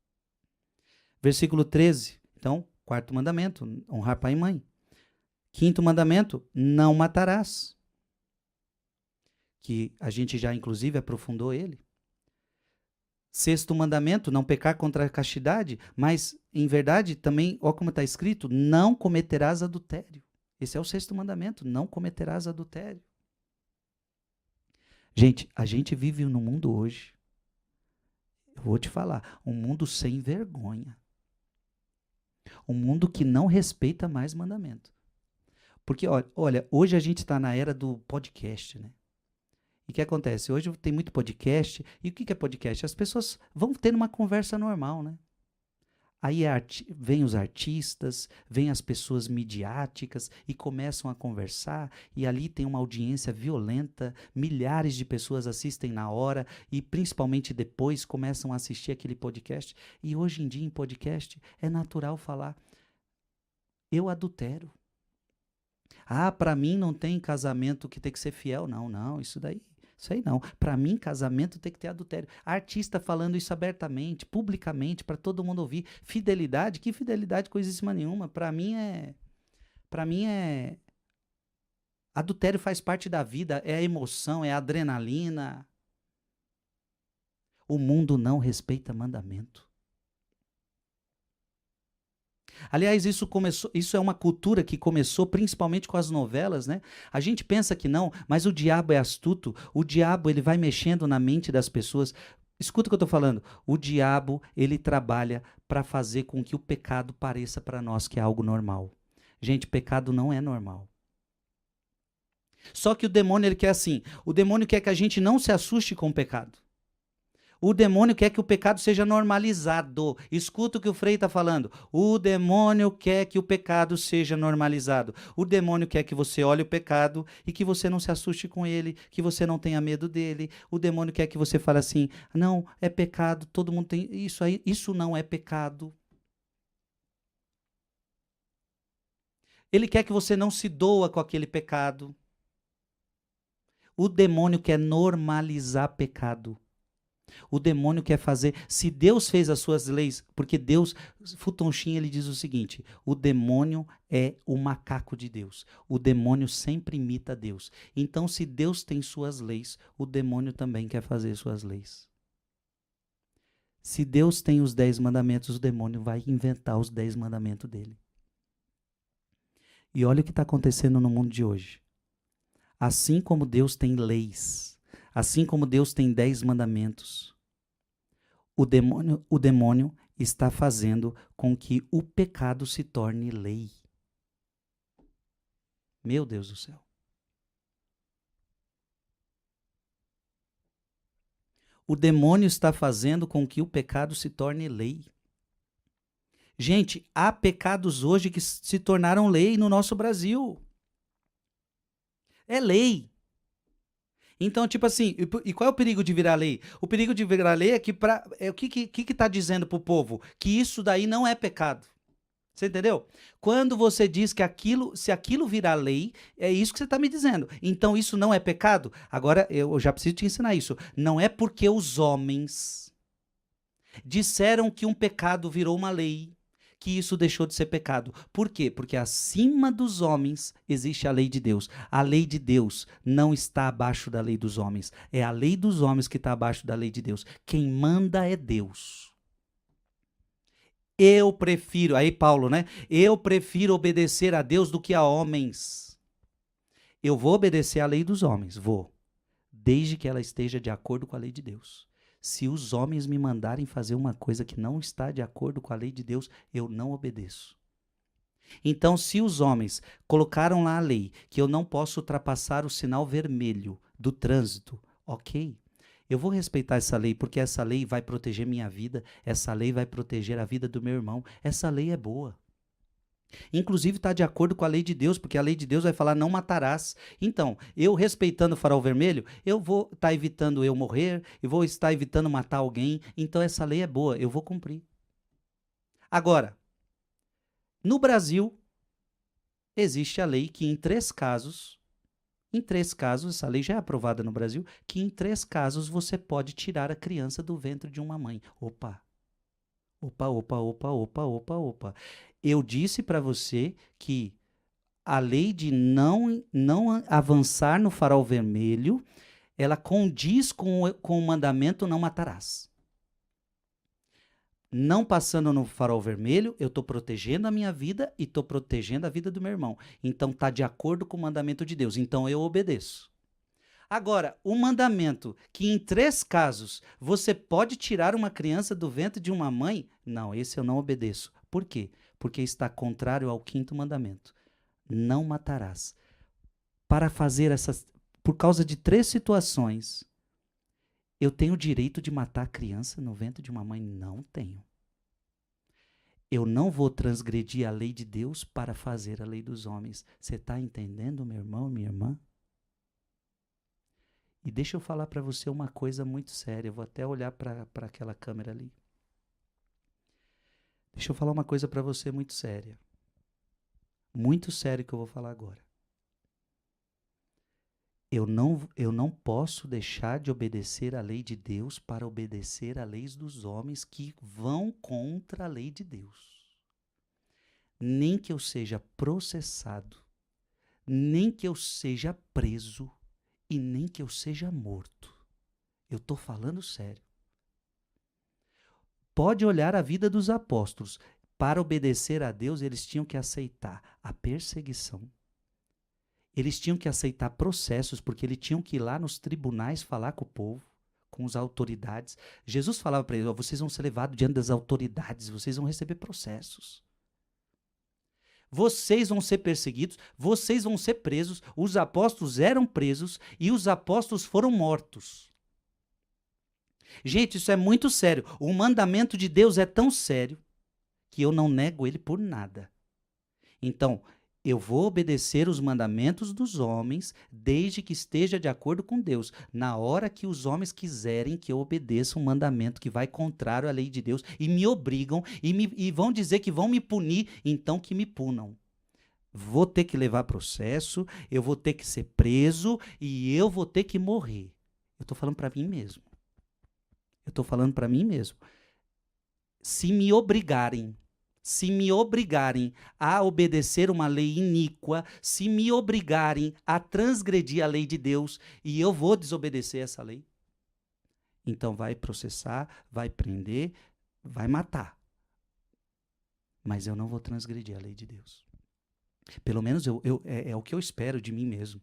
Versículo 13. Então, 4º mandamento, honrar pai e mãe. 5º mandamento, não matarás. Que a gente já, inclusive, aprofundou ele. 6º mandamento, não pecar contra a castidade, mas, em verdade, também, olha como está escrito, não cometerás adultério. Esse é o 6º mandamento, não cometerás adultério. Gente, a gente vive num mundo hoje, eu vou te falar, um mundo sem vergonha. Um mundo que não respeita mais mandamento. Porque, olha, hoje a gente está na era do podcast, né? E o que acontece? Hoje tem muito podcast. E o que é podcast? As pessoas vão tendo uma conversa normal, né? Aí vem os artistas, vem as pessoas midiáticas e começam a conversar, e ali tem uma audiência violenta, milhares de pessoas assistem na hora e principalmente depois começam a assistir aquele podcast. E hoje em dia em podcast é natural falar, eu adultero. Ah, para mim não tem casamento que tem que ser fiel. Não, não, isso aí não. Para mim, casamento tem que ter adultério. Artista falando isso abertamente, publicamente, para todo mundo ouvir. Fidelidade, que fidelidade coisíssima nenhuma. Para mim é adultério faz parte da vida, é a emoção, é a adrenalina. O mundo não respeita mandamento. Aliás, isso é uma cultura que começou principalmente com as novelas, né? A gente pensa que não, mas o diabo é astuto. O diabo, ele vai mexendo na mente das pessoas. Escuta o que eu estou falando. O diabo, ele trabalha para fazer com que o pecado pareça para nós que é algo normal. Gente, pecado não é normal. Só que o demônio, ele quer assim. O demônio quer que a gente não se assuste com o pecado. O demônio quer que o pecado seja normalizado. Escuta o que o Frei está falando. O demônio quer que o pecado seja normalizado. O demônio quer que você olhe o pecado e que você não se assuste com ele, que você não tenha medo dele. O demônio quer que você fale assim, não, é pecado, todo mundo tem isso aí, isso não é pecado. Ele quer que você não se doa com aquele pecado. O demônio quer normalizar pecado. O demônio quer fazer, se Deus fez as suas leis, porque Deus, Futon Shin, ele diz o seguinte, o demônio é o macaco de Deus, o demônio sempre imita Deus, então se Deus tem suas leis, o demônio também quer fazer suas leis. Se Deus tem os 10 mandamentos, o demônio vai inventar os 10 mandamentos dele. E olha o que está acontecendo no mundo de hoje. Assim como Deus tem leis, assim como Deus tem 10 mandamentos, o demônio está fazendo com que o pecado se torne lei. Meu Deus do céu. O demônio está fazendo com que o pecado se torne lei. Gente, há pecados hoje que se tornaram lei no nosso Brasil. É lei. Então, tipo assim, e qual é o perigo de virar lei? O perigo de virar lei é que o que está dizendo para o povo? Que isso daí não é pecado. Você entendeu? Quando você diz que se aquilo virar lei, é isso que você está me dizendo. Então isso não é pecado? Agora eu já preciso te ensinar isso. Não é porque os homens disseram que um pecado virou uma lei, que isso deixou de ser pecado. Por quê? Porque acima dos homens existe a lei de Deus. A lei de Deus não está abaixo da lei dos homens. É a lei dos homens que está abaixo da lei de Deus. Quem manda é Deus. Eu prefiro, aí Paulo, né? Eu prefiro obedecer a Deus do que a homens. Eu vou obedecer à lei dos homens, vou. Desde que ela esteja de acordo com a lei de Deus. Se os homens me mandarem fazer uma coisa que não está de acordo com a lei de Deus, eu não obedeço. Então, se os homens colocaram lá a lei que eu não posso ultrapassar o sinal vermelho do trânsito, ok. Eu vou respeitar essa lei, porque essa lei vai proteger minha vida, essa lei vai proteger a vida do meu irmão, essa lei é boa. Inclusive está de acordo com a lei de Deus, porque a lei de Deus vai falar não matarás. Então, eu respeitando o farol vermelho, eu vou estar evitando eu morrer, eu vou estar evitando matar alguém, então essa lei é boa, eu vou cumprir. Agora, no Brasil, existe a lei que em 3 casos, essa lei já é aprovada no Brasil, que em 3 casos você pode tirar a criança do ventre de uma mãe. Opa! Opa. Eu disse para você que a lei de não avançar no farol vermelho, ela condiz com o mandamento não matarás. Não passando no farol vermelho, eu estou protegendo a minha vida e estou protegendo a vida do meu irmão. Então está de acordo com o mandamento de Deus. Então eu obedeço. Agora, o mandamento que em 3 casos você pode tirar uma criança do ventre de uma mãe, não, esse eu não obedeço. Por quê? Porque está contrário ao 5º mandamento. Não matarás. Para fazer essas, por causa de 3 situações, eu tenho o direito de matar a criança no ventre de uma mãe? Não tenho. Eu não vou transgredir a lei de Deus para fazer a lei dos homens. Você está entendendo, meu irmão, minha irmã? E deixa eu falar para você uma coisa muito séria. Eu vou até olhar para aquela câmera ali. Deixa eu falar uma coisa para você muito séria. Muito sério que eu vou falar agora. Eu não posso deixar de obedecer a lei de Deus para obedecer a leis dos homens que vão contra a lei de Deus. Nem que eu seja processado, nem que eu seja preso e nem que eu seja morto. Eu estou falando sério. Pode olhar a vida dos apóstolos. Para obedecer a Deus, eles tinham que aceitar a perseguição. Eles tinham que aceitar processos, porque eles tinham que ir lá nos tribunais falar com o povo, com as autoridades. Jesus falava para eles, vocês vão ser levados diante das autoridades, vocês vão receber processos. Vocês vão ser perseguidos, vocês vão ser presos. Os apóstolos eram presos e os apóstolos foram mortos. Gente, isso é muito sério. O mandamento de Deus é tão sério que eu não nego ele por nada. Então, eu vou obedecer os mandamentos dos homens desde que esteja de acordo com Deus. Na hora que os homens quiserem que eu obedeça um mandamento que vai contrário à lei de Deus e me obrigam e vão dizer que vão me punir, então que me punam. Vou ter que levar processo, eu vou ter que ser preso e eu vou ter que morrer. Eu estou falando para mim mesmo. Eu estou falando para mim mesmo. Se me obrigarem a obedecer uma lei iníqua, se me obrigarem a transgredir a lei de Deus e eu vou desobedecer essa lei, então vai processar, vai prender, vai matar. Mas eu não vou transgredir a lei de Deus. Pelo menos é o que eu espero de mim mesmo.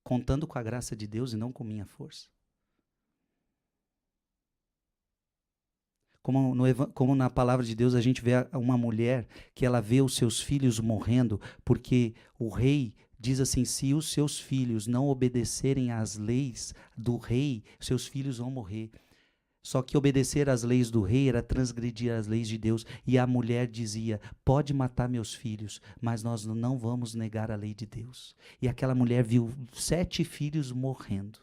Contando com a graça de Deus e não com minha força. Como na palavra de Deus a gente vê uma mulher que ela vê os seus filhos morrendo, porque o rei diz assim, se os seus filhos não obedecerem às leis do rei, seus filhos vão morrer. Só que obedecer às leis do rei era transgredir as leis de Deus. E a mulher dizia, pode matar meus filhos, mas nós não vamos negar a lei de Deus. E aquela mulher viu 7 filhos morrendo.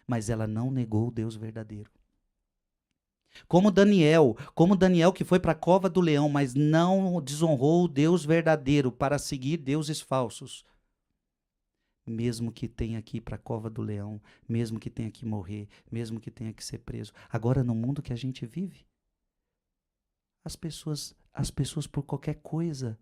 Mas ela não negou o Deus verdadeiro. Como Daniel que foi para a cova do leão, mas não desonrou o Deus verdadeiro para seguir deuses falsos. Mesmo que tenha que ir para a cova do leão, mesmo que tenha que morrer, mesmo que tenha que ser preso. Agora, no mundo que a gente vive, as pessoas por qualquer coisa.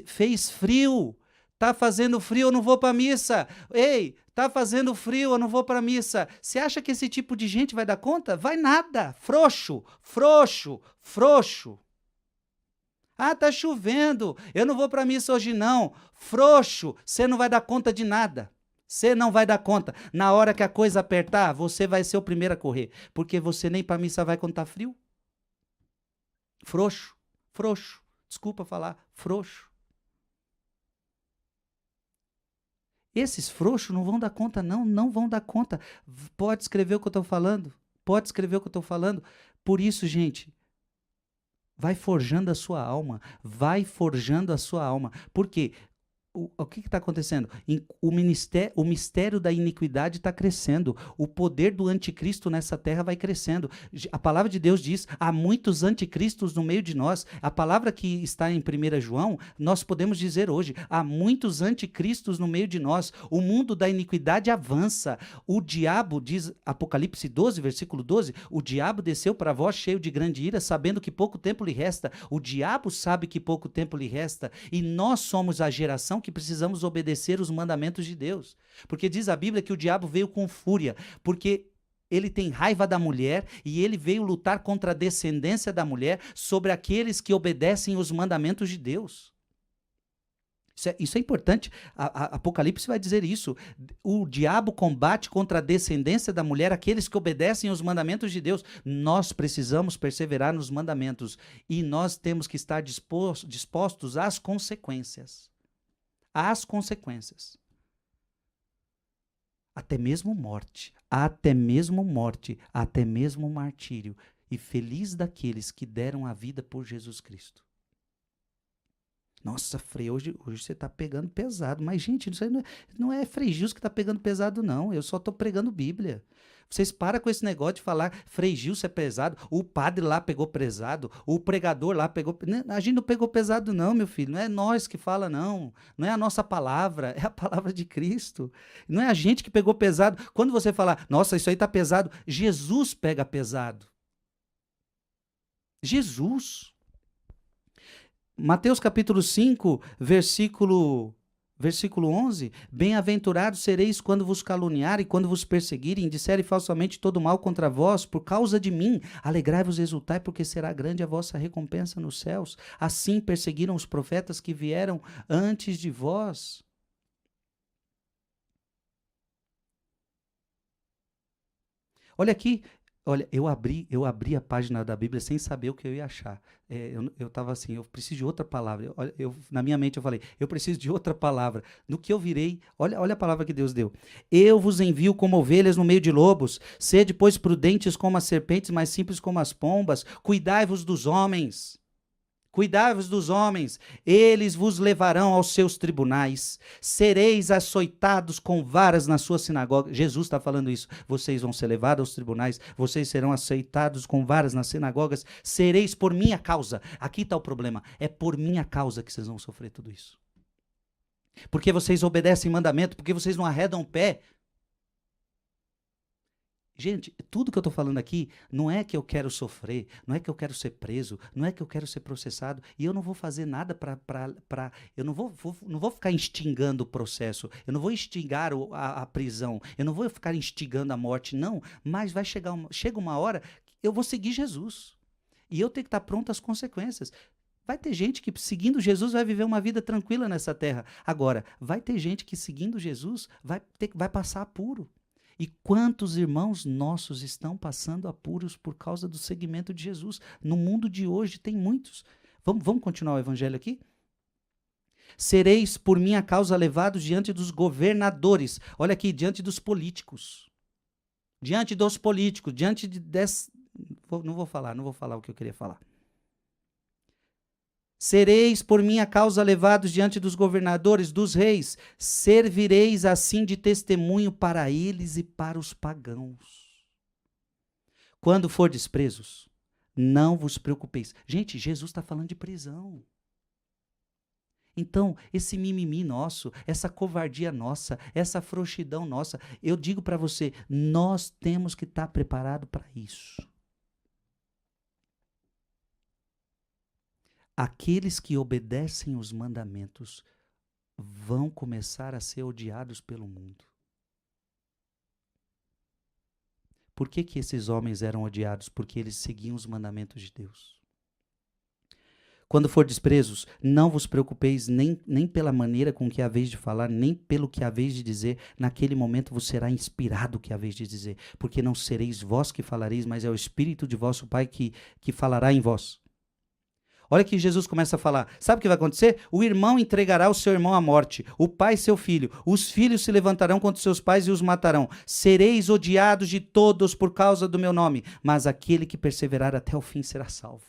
Fez frio. Tá fazendo frio, eu não vou para a missa. Ei, tá fazendo frio, eu não vou para a missa. Você acha que esse tipo de gente vai dar conta? Vai nada. Frouxo, frouxo, frouxo. Ah, tá chovendo, eu não vou para a missa hoje não. Frouxo, você não vai dar conta de nada. Você não vai dar conta. Na hora que a coisa apertar, você vai ser o primeiro a correr. Porque você nem para a missa vai quando tá frio. Frouxo, frouxo. Desculpa falar, frouxo. Esses frouxos não vão dar conta, não vão dar conta. Pode escrever o que eu estou falando? Pode escrever o que eu estou falando? Por isso, gente, vai forjando a sua alma. Vai forjando a sua alma. Por quê? O que está acontecendo? O mistério da iniquidade está crescendo. O poder do anticristo nessa terra vai crescendo. A palavra de Deus diz, há muitos anticristos no meio de nós. A palavra que está em 1 João, nós podemos dizer hoje, há muitos anticristos no meio de nós. O mundo da iniquidade avança. O diabo, diz Apocalipse 12, versículo 12, o diabo desceu para vós cheio de grande ira, sabendo que pouco tempo lhe resta. O diabo sabe que pouco tempo lhe resta. E nós somos a geração que precisamos obedecer os mandamentos de Deus. Porque diz a Bíblia que o diabo veio com fúria, porque ele tem raiva da mulher e ele veio lutar contra a descendência da mulher sobre aqueles que obedecem os mandamentos de Deus. Isso é importante. Apocalipse vai dizer isso. O diabo combate contra a descendência da mulher aqueles que obedecem os mandamentos de Deus. Nós precisamos perseverar nos mandamentos e nós temos que estar dispostos às consequências. Às consequências. Até mesmo morte, até mesmo martírio. e feliz daqueles que deram a vida por Jesus Cristo. Nossa, Frei, hoje você está pegando pesado. Mas, gente, isso aí não é Frei Gilson que está pegando pesado, não. Eu só estou pregando Bíblia. Vocês param com esse negócio de falar Frei Gilson é pesado, o padre lá pegou pesado, o pregador lá pegou... A gente não pegou pesado não, meu filho. Não é nós que fala, não. Não é a nossa palavra, é a palavra de Cristo. Não é a gente que pegou pesado. Quando você falar, nossa, isso aí está pesado, Jesus pega pesado. Jesus. Mateus capítulo 5, versículo 11. Bem-aventurados sereis quando vos caluniarem, quando vos perseguirem, disserem falsamente todo mal contra vós, por causa de mim. Alegrai-vos e exultai, porque será grande a vossa recompensa nos céus. Assim perseguiram os profetas que vieram antes de vós. Olha aqui. Olha, eu abri a página da Bíblia sem saber o que eu ia achar. Eu estava assim, eu preciso de outra palavra. Na minha mente eu falei, eu preciso de outra palavra. No que eu virei, olha a palavra que Deus deu. Eu vos envio como ovelhas no meio de lobos. Sede, pois, prudentes como as serpentes, mais simples como as pombas. Cuidai-vos dos homens. Cuidai-vos dos homens, eles vos levarão aos seus tribunais, sereis açoitados com varas na sua sinagoga. Jesus está falando isso. Vocês vão ser levados aos tribunais, vocês serão açoitados com varas nas sinagogas, sereis por minha causa. Aqui está o problema, é por minha causa que vocês vão sofrer tudo isso. Porque vocês obedecem mandamento, porque vocês não arredam o pé. Gente, tudo que eu estou falando aqui não é que eu quero sofrer, não é que eu quero ser preso, não é que eu quero ser processado, e eu não vou fazer nada eu não vou ficar instigando o processo, eu não vou instigar a prisão, eu não vou ficar instigando a morte, não, mas chega uma hora que eu vou seguir Jesus, e eu tenho que estar pronto às consequências. Vai ter gente que seguindo Jesus vai viver uma vida tranquila nessa terra. Agora, vai ter gente que seguindo Jesus vai passar apuro. E quantos irmãos nossos estão passando apuros por causa do seguimento de Jesus? No mundo de hoje tem muitos. Vamos continuar o evangelho aqui? Sereis por minha causa levados diante dos governadores. Olha aqui, diante dos políticos. Diante dos políticos, não vou falar o que eu queria falar. Sereis por minha causa levados diante dos governadores, dos reis, servireis assim de testemunho para eles e para os pagãos. Quando fordes presos, não vos preocupeis. Gente, Jesus está falando de prisão. Então, esse mimimi nosso, essa covardia nossa, essa frouxidão nossa, eu digo para você, nós temos que estar preparados para isso. Aqueles que obedecem os mandamentos vão começar a ser odiados pelo mundo. Por que esses homens eram odiados? Porque eles seguiam os mandamentos de Deus. Quando fordes presos, não vos preocupeis nem pela maneira com que haveis de falar, nem pelo que haveis de dizer. Naquele momento vos será inspirado o que haveis de dizer, porque não sereis vós que falareis, mas é o Espírito de vosso Pai que falará em vós. Olha que Jesus começa a falar. Sabe o que vai acontecer? O irmão entregará o seu irmão à morte, o pai seu filho. Os filhos se levantarão contra seus pais e os matarão. Sereis odiados de todos por causa do meu nome, mas aquele que perseverar até o fim será salvo.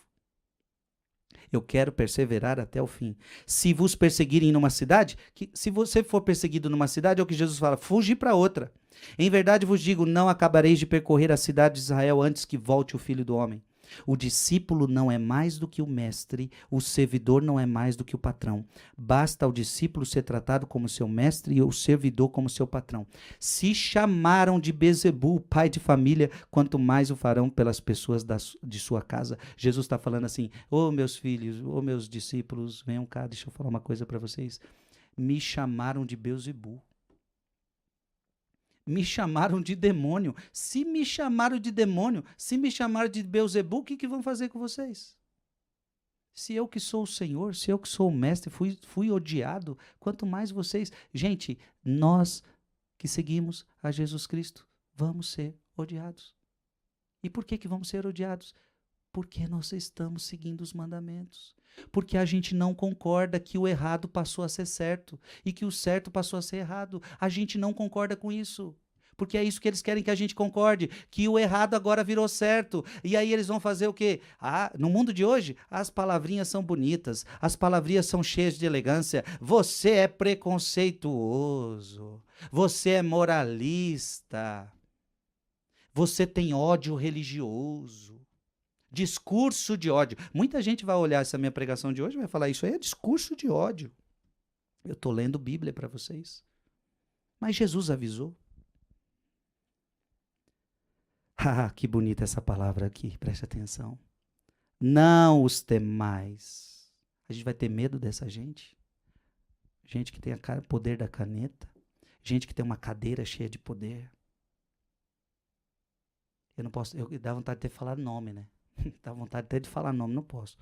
Eu quero perseverar até o fim. Se vos perseguirem numa cidade, se você for perseguido numa cidade, é o que Jesus fala, fugi para outra. Em verdade vos digo, não acabareis de percorrer a cidade de Israel antes que volte o Filho do Homem. O discípulo não é mais do que o mestre, o servidor não é mais do que o patrão. Basta ao discípulo ser tratado como seu mestre e o servidor como seu patrão. Se chamaram de Bezebu, pai de família, quanto mais o farão pelas pessoas de sua casa. Jesus está falando assim, meus filhos, meus discípulos, venham cá, deixa eu falar uma coisa para vocês. Me chamaram de Bezebu. Me chamaram de demônio. Se me chamaram de demônio, se me chamaram de Beelzebul, o que vão fazer com vocês? Se eu que sou o Senhor, se eu que sou o mestre, fui odiado, quanto mais vocês. Gente, nós que seguimos a Jesus Cristo, vamos ser odiados. E por que vamos ser odiados? Porque nós estamos seguindo os mandamentos. Porque a gente não concorda que o errado passou a ser certo e que o certo passou a ser errado. A gente não concorda com isso. porque é isso que eles querem que a gente concorde, que o errado agora virou certo. E aí eles vão fazer o quê? No mundo de hoje, as palavrinhas são bonitas, as palavrinhas são cheias de elegância. Você é preconceituoso, você é moralista, você tem ódio religioso. Discurso de ódio. Muita gente vai olhar essa minha pregação de hoje e vai falar, isso aí é discurso de ódio. Eu estou lendo Bíblia para vocês. Mas Jesus avisou. Ah, que bonita essa palavra aqui, preste atenção. Não os temais. A gente vai ter medo dessa gente? Gente que tem o poder da caneta. Gente que tem uma cadeira cheia de poder. Eu não posso, dá vontade de ter falar nome, né? Dá vontade até de falar nome, não posso.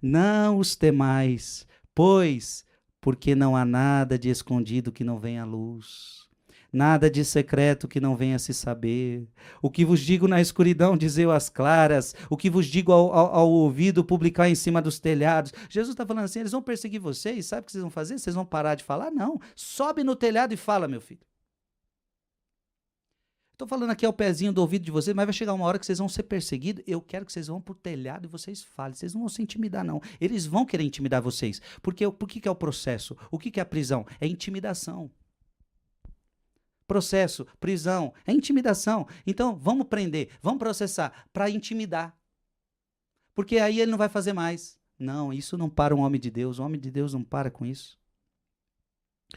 Não os temais, pois, porque não há nada de escondido que não venha à luz, nada de secreto que não venha a se saber. O que vos digo na escuridão, dizei às claras, o que vos digo ao ouvido, publicar em cima dos telhados. Jesus está falando assim, eles vão perseguir vocês, sabe o que vocês vão fazer? Vocês vão parar de falar? Não, sobe no telhado e fala, meu filho. Estou falando aqui ao pezinho do ouvido de vocês, mas vai chegar uma hora que vocês vão ser perseguidos. Eu quero que vocês vão para o telhado e vocês falem. Vocês não vão se intimidar, não. Eles vão querer intimidar vocês. Porque por que é o processo? O que é a prisão? É intimidação. Processo, prisão, é intimidação. Então, vamos prender, vamos processar para intimidar. Porque aí ele não vai fazer mais. Não, isso não para um homem de Deus. O homem de Deus não para com isso.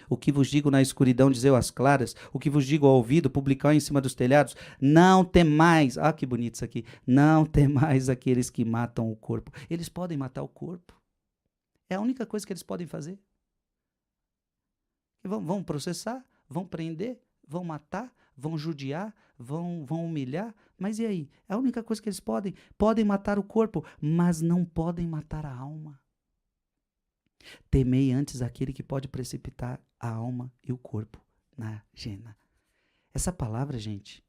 O que vos digo na escuridão, dizei às claras. O que vos digo ao ouvido, publicar em cima dos telhados. Não temais. Ah, que bonito isso aqui. Não temais aqueles que matam o corpo. Eles podem matar o corpo. É a única coisa que eles podem fazer. Vão processar, vão prender, vão matar, vão judiar, vão humilhar. Mas e aí? É a única coisa que eles podem. Podem matar o corpo, mas não podem matar a alma. Temei antes aquele que pode precipitar a alma e o corpo na jena. Essa palavra, gente,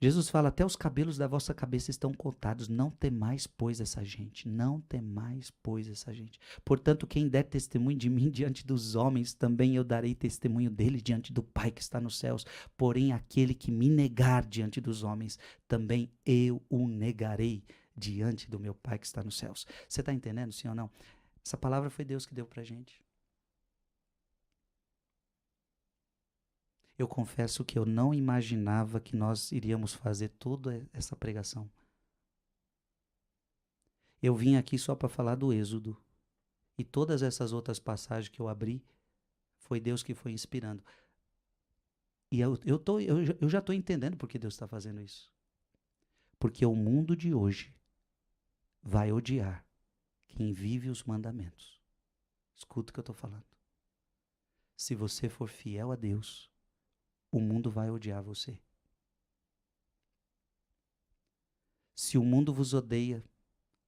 Jesus fala, até os cabelos da vossa cabeça estão contados. Não temais, pois, essa gente. Não temais, pois, essa gente. Portanto, quem der testemunho de mim diante dos homens, também eu darei testemunho dele diante do Pai que está nos céus. Porém, aquele que me negar diante dos homens, também eu o negarei diante do meu Pai que está nos céus. Você está entendendo, sim ou não? Essa palavra foi Deus que deu para a gente. Eu confesso que eu não imaginava que nós iríamos fazer toda essa pregação. Eu vim aqui só para falar do Êxodo. E todas essas outras passagens que eu abri, foi Deus que foi inspirando. E eu já estou entendendo por que Deus está fazendo isso. Porque o mundo de hoje vai odiar quem vive os mandamentos. Escuta o que eu estou falando. Se você for fiel a Deus, o mundo vai odiar você. Se o mundo vos odeia,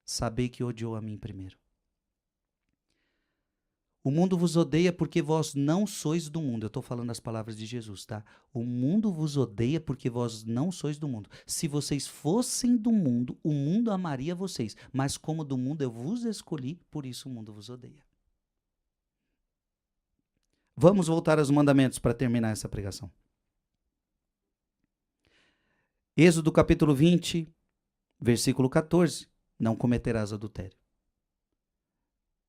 sabei que odiou a mim primeiro. O mundo vos odeia porque vós não sois do mundo. Eu estou falando as palavras de Jesus, tá? O mundo vos odeia porque vós não sois do mundo. Se vocês fossem do mundo, o mundo amaria vocês. Mas como do mundo eu vos escolhi, por isso o mundo vos odeia. Vamos voltar aos mandamentos para terminar essa pregação. Êxodo capítulo 20, versículo 14. Não cometerás adultério.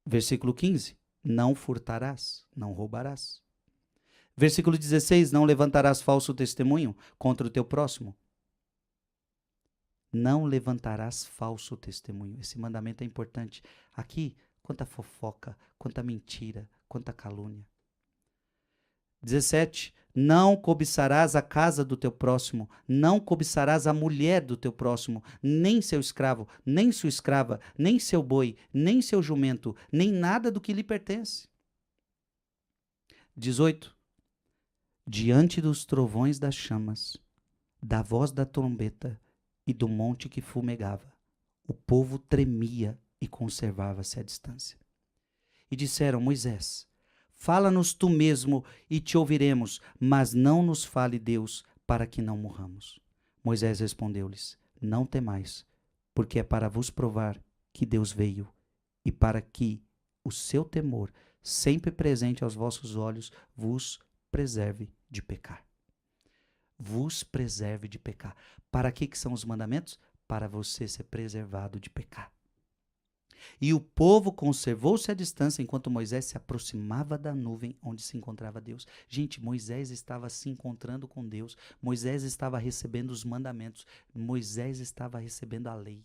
Versículo 15. Não furtarás, não roubarás. Versículo 16, não levantarás falso testemunho contra o teu próximo. Não levantarás falso testemunho. Esse mandamento é importante. Aqui, quanta fofoca, quanta mentira, quanta calúnia. 17, não cobiçarás a casa do teu próximo, não cobiçarás a mulher do teu próximo, nem seu escravo, nem sua escrava, nem seu boi, nem seu jumento, nem nada do que lhe pertence. 18, diante dos trovões das chamas, da voz da trombeta e do monte que fumegava, o povo tremia e conservava-se à distância. E disseram, Moisés, fala-nos tu mesmo e te ouviremos, mas não nos fale Deus, para que não morramos. Moisés respondeu-lhes, não temais, porque é para vos provar que Deus veio, e para que o seu temor, sempre presente aos vossos olhos, vos preserve de pecar. vos preserve de pecar. Para que são os mandamentos? Para você ser preservado de pecar. E o povo conservou-se à distância enquanto Moisés se aproximava da nuvem onde se encontrava Deus. Gente, Moisés estava se encontrando com Deus. Moisés estava recebendo os mandamentos. Moisés estava recebendo a lei.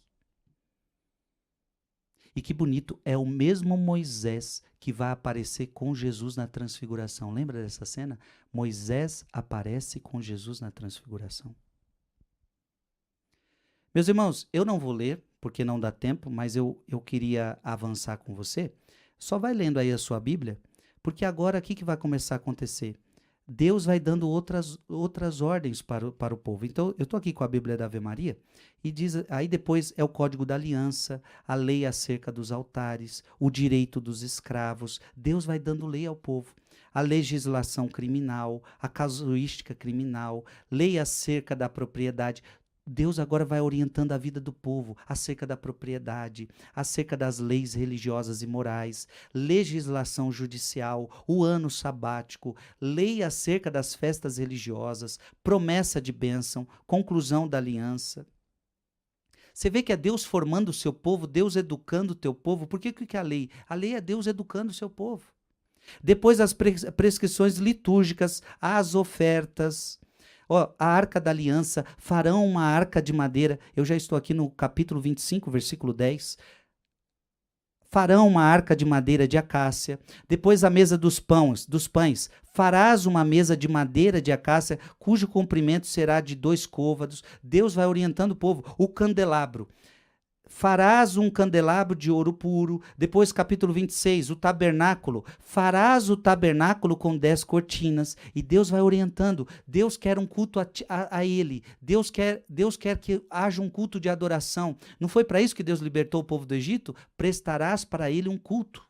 E que bonito, é o mesmo Moisés que vai aparecer com Jesus na transfiguração. Lembra dessa cena? Moisés aparece com Jesus na transfiguração. Meus irmãos, eu não vou ler, porque não dá tempo, mas eu queria avançar com você. Só vai lendo aí a sua Bíblia, porque agora o que vai começar a acontecer? Deus vai dando outras ordens para o povo. Então, eu estou aqui com a Bíblia da Ave Maria, e diz, aí depois é o Código da Aliança, a lei acerca dos altares, o direito dos escravos. Deus vai dando lei ao povo. A legislação criminal, a casuística criminal, lei acerca da propriedade. Deus agora vai orientando a vida do povo acerca da propriedade, acerca das leis religiosas e morais, legislação judicial, o ano sabático, lei acerca das festas religiosas, promessa de bênção, conclusão da aliança. Você vê que é Deus formando o seu povo, Deus educando o teu povo. Por que é a lei? A lei é Deus educando o seu povo. Depois as prescrições litúrgicas, as ofertas. A arca da aliança, farão uma arca de madeira. Eu já estou aqui no capítulo 25, versículo 10. Farão uma arca de madeira de acácia. Depois a mesa dos pães. Farás uma mesa de madeira de acácia, cujo comprimento será de 2 côvados. Deus vai orientando o povo. O candelabro. Farás um candelabro de ouro puro. Depois, capítulo 26, o tabernáculo. Farás o tabernáculo com 10 cortinas. E Deus vai orientando. Deus quer um culto a Ele. Deus quer que haja um culto de adoração. Não foi para isso que Deus libertou o povo do Egito? Prestarás para Ele um culto.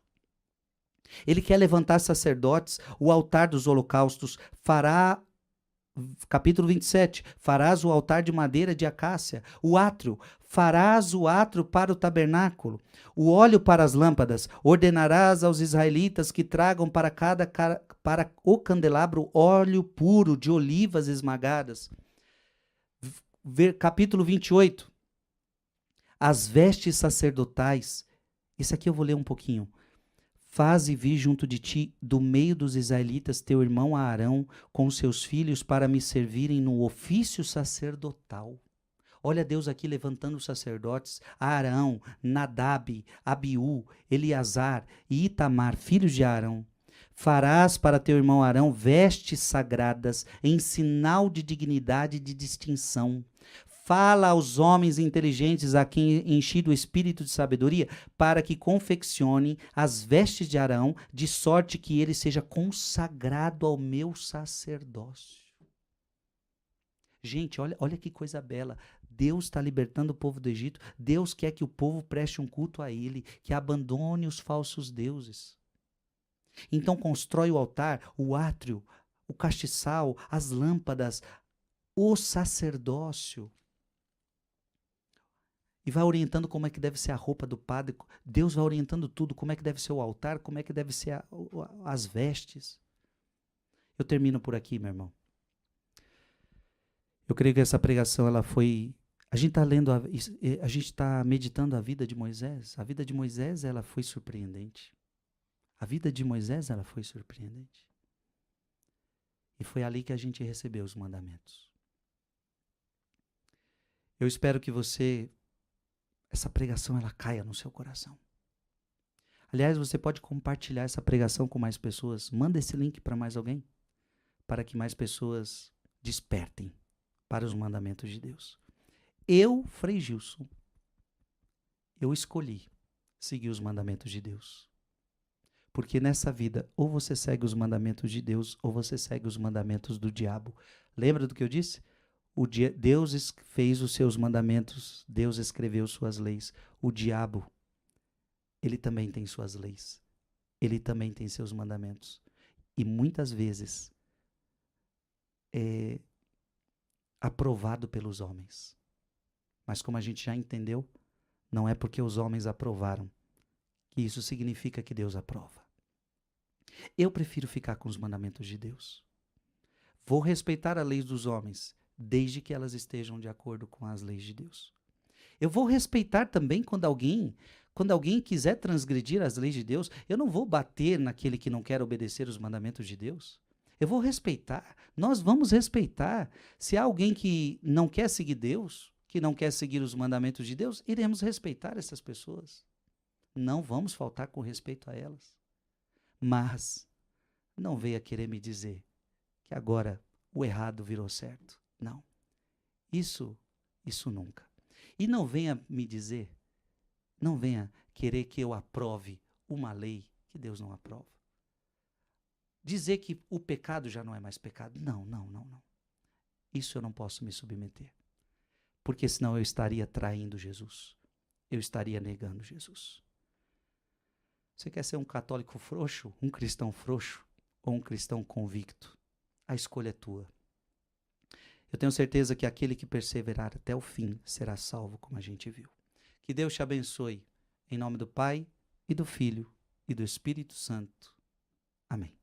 Ele quer levantar sacerdotes. O altar dos holocaustos fará. Capítulo 27, farás o altar de madeira de acácia, o átrio, farás o átrio para o tabernáculo, o óleo para as lâmpadas, ordenarás aos israelitas que tragam para o candelabro óleo puro de olivas esmagadas. Capítulo 28, as vestes sacerdotais, isso aqui eu vou ler um pouquinho. Faze vir junto de ti, do meio dos israelitas, teu irmão Arão, com seus filhos, para me servirem no ofício sacerdotal. Olha Deus aqui levantando os sacerdotes, Arão, Nadab, Abiú, Eleazar e Itamar, filhos de Arão. Farás para teu irmão Arão vestes sagradas, em sinal de dignidade e de distinção. Fala aos homens inteligentes a quem enchi do espírito de sabedoria, para que confeccionem as vestes de Arão, de sorte que ele seja consagrado ao meu sacerdócio. Gente, olha que coisa bela. Deus está libertando o povo do Egito. Deus quer que o povo preste um culto a Ele, que abandone os falsos deuses. Então constrói o altar, o átrio, o castiçal, as lâmpadas, o sacerdócio. E vai orientando como é que deve ser a roupa do padre. Deus vai orientando tudo, como é que deve ser o altar, como é que deve ser as vestes. Eu termino por aqui, meu irmão. Eu creio que essa pregação, ela foi... A gente está lendo, a gente está meditando a vida de Moisés. A vida de Moisés, ela foi surpreendente. A vida de Moisés, ela foi surpreendente. E foi ali que a gente recebeu os mandamentos. Eu espero que essa pregação, ela caia no seu coração. Aliás, você pode compartilhar essa pregação com mais pessoas. Manda esse link para mais alguém, para que mais pessoas despertem para os mandamentos de Deus. Eu, Frei Gilson, eu escolhi seguir os mandamentos de Deus. Porque nessa vida, ou você segue os mandamentos de Deus, ou você segue os mandamentos do diabo. Lembra do que eu disse? Deus fez os seus mandamentos, Deus escreveu suas leis. O diabo, ele também tem suas leis. Ele também tem seus mandamentos. E muitas vezes é aprovado pelos homens. Mas como a gente já entendeu, não é porque os homens aprovaram que isso significa que Deus aprova. Eu prefiro ficar com os mandamentos de Deus. Vou respeitar a lei dos homens, desde que elas estejam de acordo com as leis de Deus. Eu vou respeitar também quando alguém quiser transgredir as leis de Deus, eu não vou bater naquele que não quer obedecer os mandamentos de Deus. Eu vou respeitar, nós vamos respeitar. Se há alguém que não quer seguir Deus, que não quer seguir os mandamentos de Deus, iremos respeitar essas pessoas. Não vamos faltar com respeito a elas. Mas não venha querer me dizer que agora o errado virou certo. Não. Isso nunca. E não venha me dizer, não venha querer que eu aprove uma lei que Deus não aprova. Dizer que o pecado já não é mais pecado. Não. Isso eu não posso me submeter. Porque senão eu estaria traindo Jesus. Eu estaria negando Jesus. Você quer ser um católico frouxo, um cristão frouxo ou um cristão convicto? A escolha é tua. Eu tenho certeza que aquele que perseverar até o fim será salvo, como a gente viu. Que Deus te abençoe. Em nome do Pai, e do Filho, e do Espírito Santo. Amém.